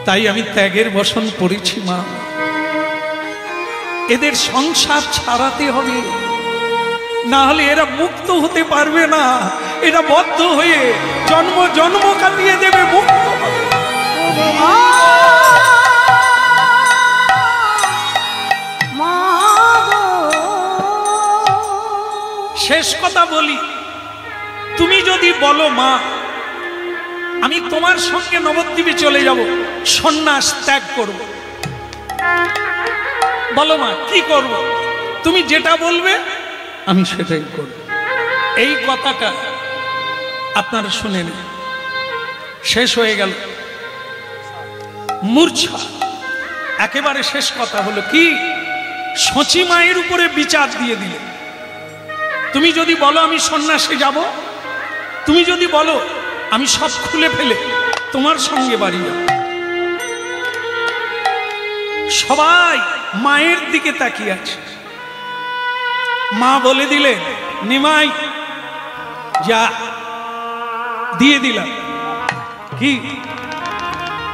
তাই আমি ত্যাগের বসন পড়েছি মা। এদের সংসার ছাড়াতে হবে, না হলে এরা মুক্ত হতে পারবে না। এরা বদ্ধ হয়ে জন্ম জন্ম কাটিয়ে দেবে, মুক্ত হবে। শেষ কথা বলি, তুমি যদি বলো মা আমি তোমার সঙ্গে নবদ্বীপে চলে যাব, সন্ন্যাস ত্যাগ করব, বলো মা কি করব? তুমি যেটা বলবে আমি সেটাই করব। এই কথাটা আপনারা শুনে নিন। শেষ হয়ে গেল, মূর্ছা একেবারে শেষ কথা হলো কি, সচি মায়ের উপরে বিচার দিয়ে দিলে। তুমি যদি বলো আমি সন্ন্যাসে যাব, তুমি যদি বলো আমি সব খুলে ফেলে তোমার সঙ্গে বাড়ি যাব, সবাই মায়ের দিকে তাকিয়ে আছে। মা বলে দিলে নিমাই যা, দিয়ে দিলাম, কি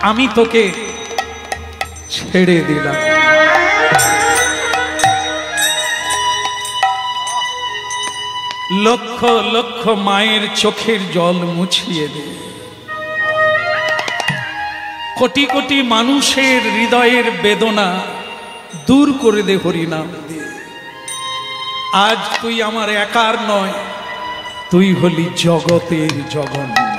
আমি তোকে ছেড়ে দিলাম। লক্ষ লক্ষ মায়ের চোখের জল মুছিয়ে দে, কোটি কোটি মানুষের হৃদয়ের বেদনা দূর করে দে হরিনাম দিয়ে। আজ তুই আমার একার নয়, তুই হলি জগতের জগন্নাথ।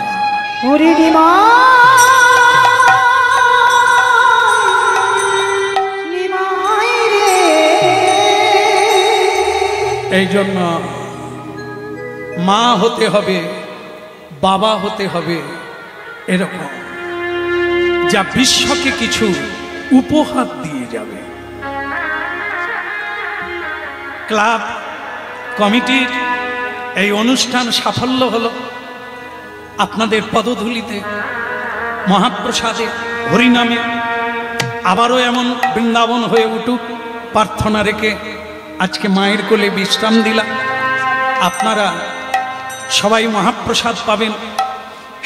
এই জন্য মা হতে হবে, বাবা হতে হবে এরকম, যা বিশ্বকে কিছু উপহার দিয়ে যাবে। ক্লাব কমিটির এই অনুষ্ঠান সাফল্য হলো আপনাদের পদধূলিতে, মহাপ্রসাদে, হরিনামে। আবারও এমন বৃন্দাবন হয়ে উঠুক প্রার্থনা রেখে আজকে মায়ের কোলে বিশ্রাম দিলাম। আপনারা সবাই মহাপ্রসাদ পাবেন,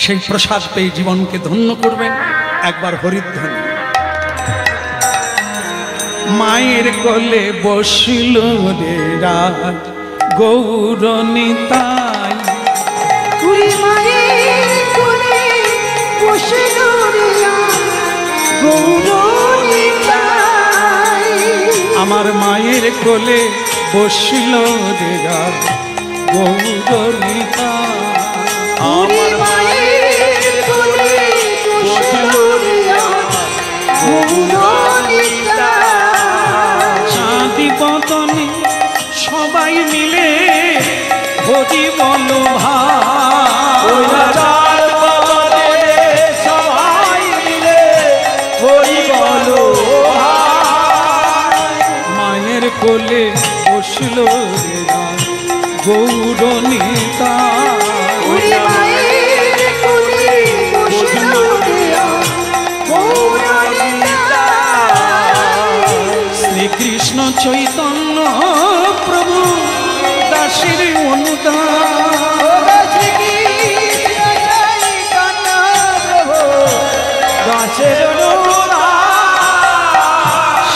সেই প্রসাদ পেয়ে জীবনকে ধন্য করবেন। একবার হরিধ্বনি। মায়ের কোলে বসিল রে রাজ গৌরনিতাই, মায়ের কোলে বসিল রে গৌরনিতাই, আমার মায়ের কোলে বসিল রে রাজ গৌরনিতাই, আমার মায়ের কোলে বসিল রে গৌরনিতাই। চাঁদি বদনে সবাই মিলে হরি বল ভাই, সবাই মিলে হরি বলো মায়ের কোলে বসল রে রাজ গৌরনিতাই, মায়ের কোলে বসিল রে গৌরনিতাই। শ্রীকৃষ্ণ চৈতন্য প্রভু দাসের অনুদান,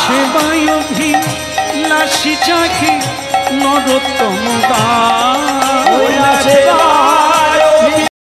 সেবায় অভিলাষী চাখে নরোত্তম দাস।